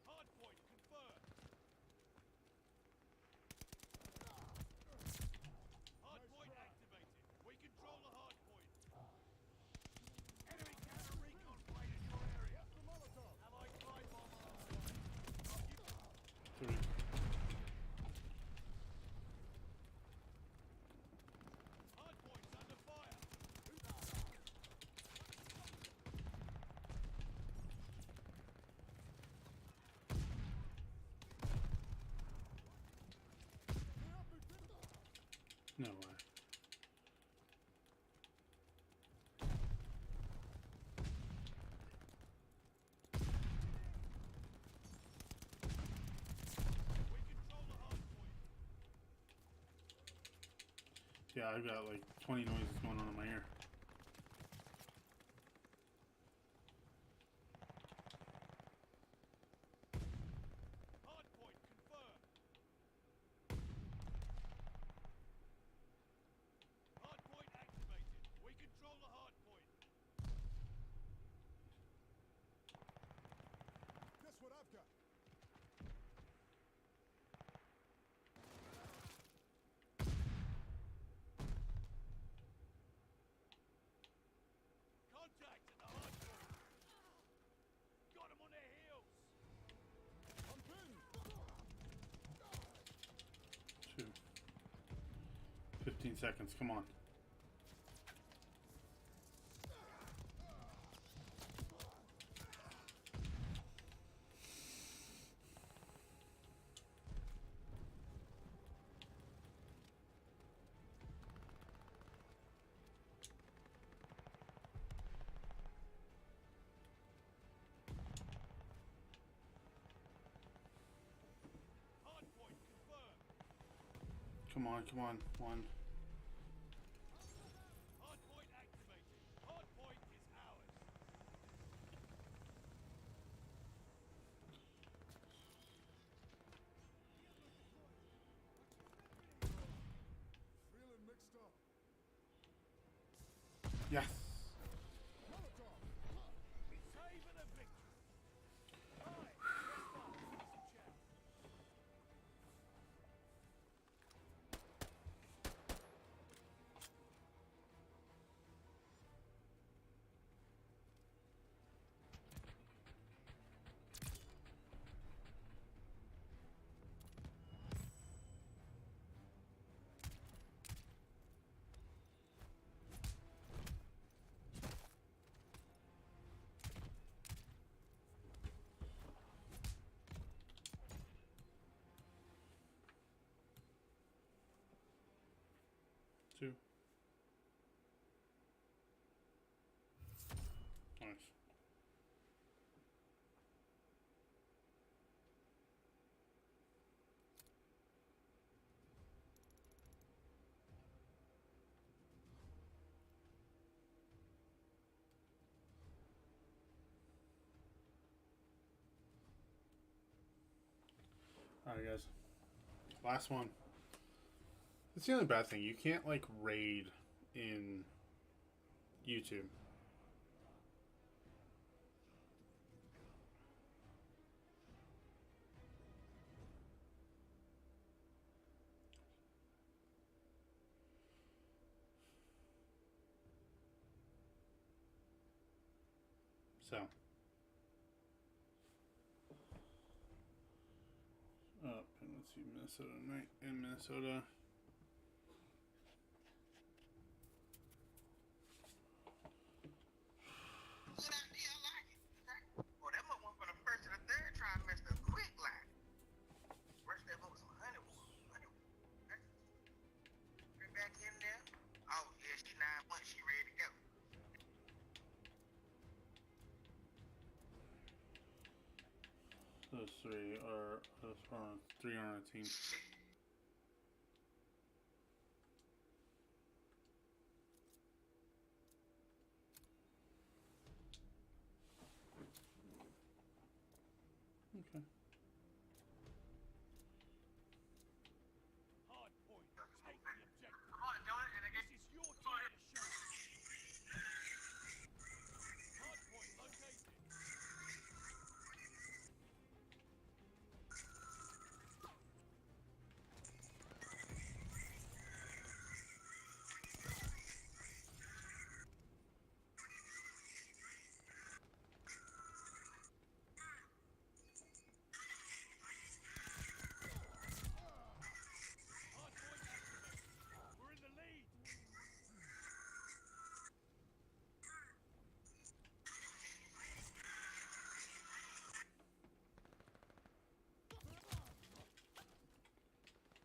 Hard point confirmed. Hard point activated. We control the hard point. Enemy counter recon plane in your area. The Molotov! Allied glide bomber on the way. Got you. 3. Hard point's under fire. They have me pinned! No way. We control the hard point. Yeah, I've got like 20 noises going on in my ear. Hard point confirmed. Hard point activated. We control the hard point. Guess what I've got? Contact at the hard point. Got them on their heels. I'm pinned! 2. 15 seconds. Come on. Come on, come on. One. Hard point activated. Hard point is ours. Feeling mixed up. Yes. Molotov. Save and a victory. Right. Next up, Mr. Chow. Two. Nice. Alright, guys. Last one. It's the only bad thing. You can't, like, raid in YouTube. So. Up, and let's see, Minnesota night in Minnesota. What I feel like? Well, that one went for the first and the third trimester quick like. First that was some honey. Right back in there. Oh yeah, she 9 months, she ready to go. Those three are on a team. Okay. Hard point. Take the objective. Come on, Dylan, and I This guess is your time to shine. Hard point located. Hard point activated. We're in the lead.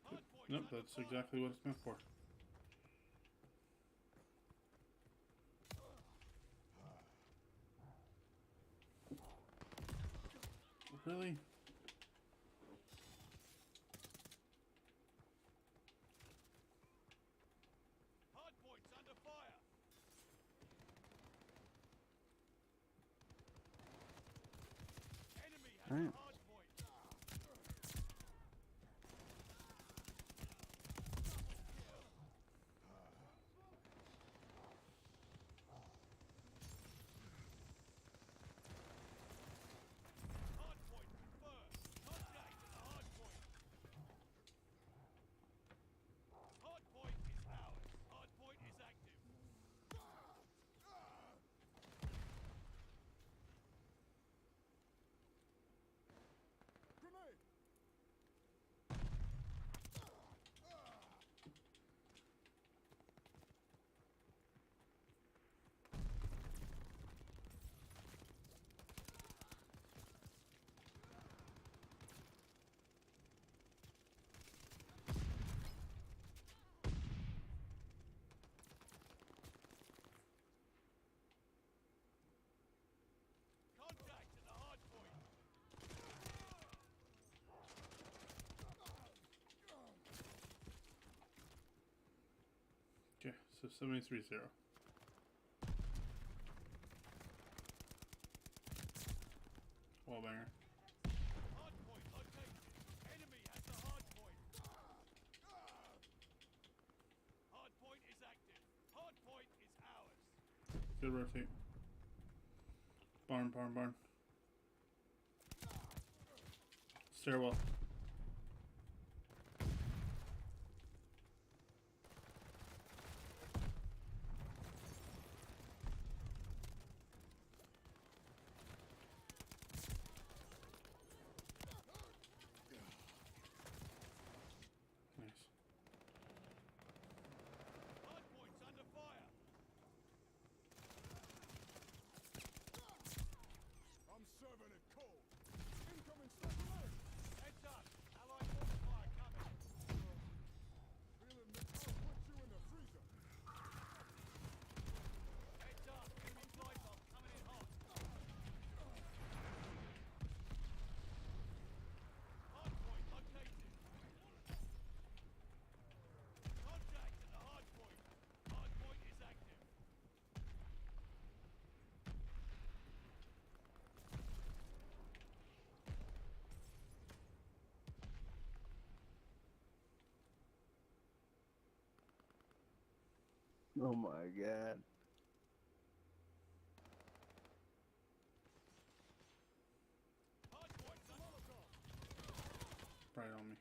Hard point. Nope, that's exactly what it's meant for. Really? Hard point's under fire. Enemy has Alright. the hard point. Hard point confirmed. Contact at the hard point. Hard point is ours. Hard point is active. So 73-0. Wall banger. Hard point located. Enemy has the hard point. Hard point is active. Hard point is ours. Good rotate. Barn, barn, barn. Stairwell. Nice. Hard point's under fire. I'm serving it cold. Incoming satellite. Heads up. Allied mortar fire coming. Feeling that I'll put you in the freezer. Heads up. Enemy flight bomb coming in hot. Hard point located. Contact at the hard point. Hard point is active. Oh my god. Hard point's under. Right on me.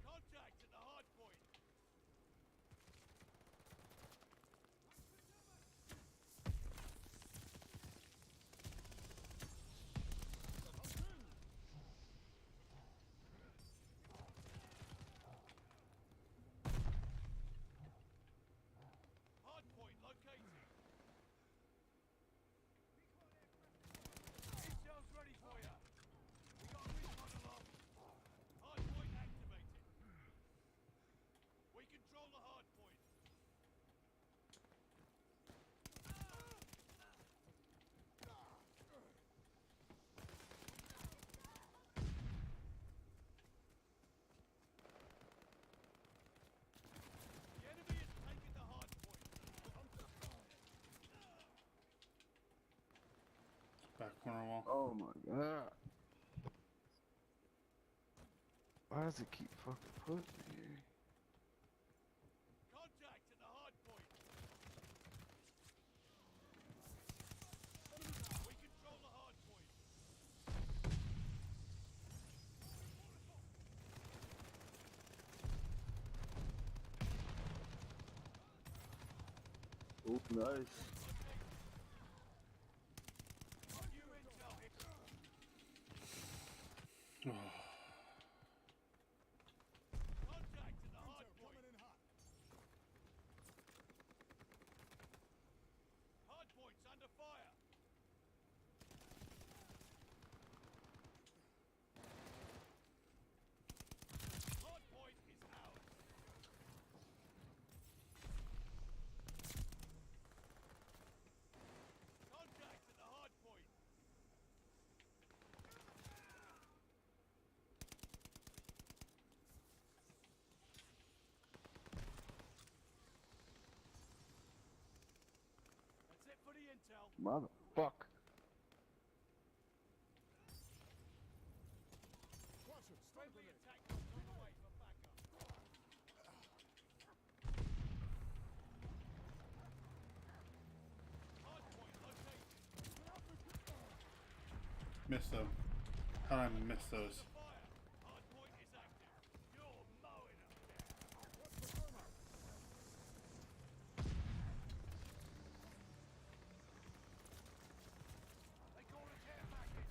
Contact at the hard point. Hard point located. Intel's ready for ya. We got a recon along. Hard point activated. We control the hard point. The enemy is taking the hard point. Back corner wall. Oh my god. Why does it keep fucking pushing me? Contact at the hard point. We control the hard point. Oh, nice. New intel hit. Contact at the hard point. Coming in hot. Hard point's under fire. Hard point is ours. Contact at the hard point. That's it for the intel. Motherfucker. Watch it. Stun Friendly grenade. attack dogs on the way for backup. Hard point located. Missed though. How did I miss those? Fire. Hard point is active. You're mowing up there. Watch the thermite. They call it care package.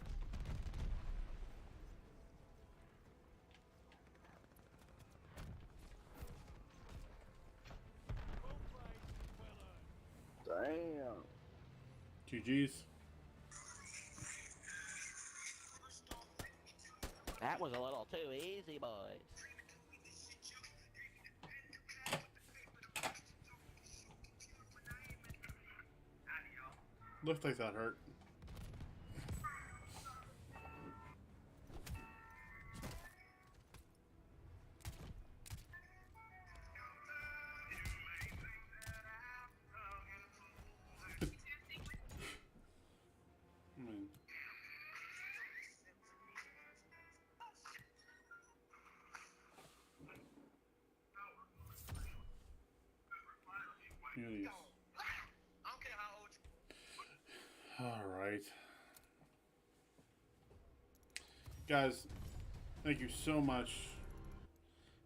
Well played, well earned. Damn. GG's. That was a little too easy, boys. Looked like that hurt. All right. Guys, thank you so much.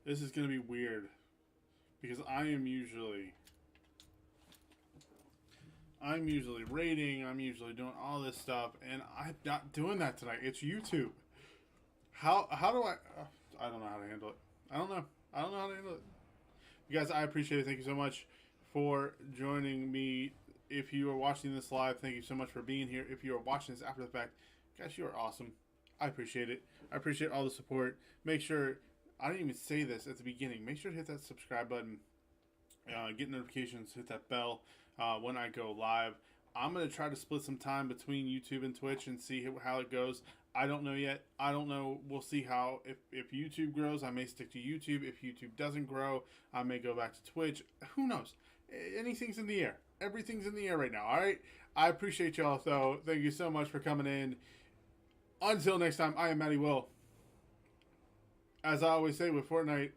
This is going to be weird because I'm usually rating, I'm usually doing all this stuff, and I'm not doing that tonight. It's YouTube. How do I don't know how to handle it. I don't know how to handle it. You guys, I appreciate it. Thank you so much for joining me. If you are watching this live, thank you so much for being here. If you are watching this after the fact, guys, you are awesome. I appreciate it. I appreciate all the support. Make sure, I didn't even say this at the beginning, make sure to hit that subscribe button, get notifications, hit that bell when I go live. I'm going to try to split some time between YouTube and Twitch and see how it goes. I don't know yet. I don't know. We'll see how, if YouTube grows, I may stick to YouTube. If YouTube doesn't grow, I may go back to Twitch. Who knows? Anything's in the air. Everything's in the air right now, all right? I appreciate y'all, though. Thank you so much for coming in. Until next time, I am Matty Will. As I always say with Fortnite,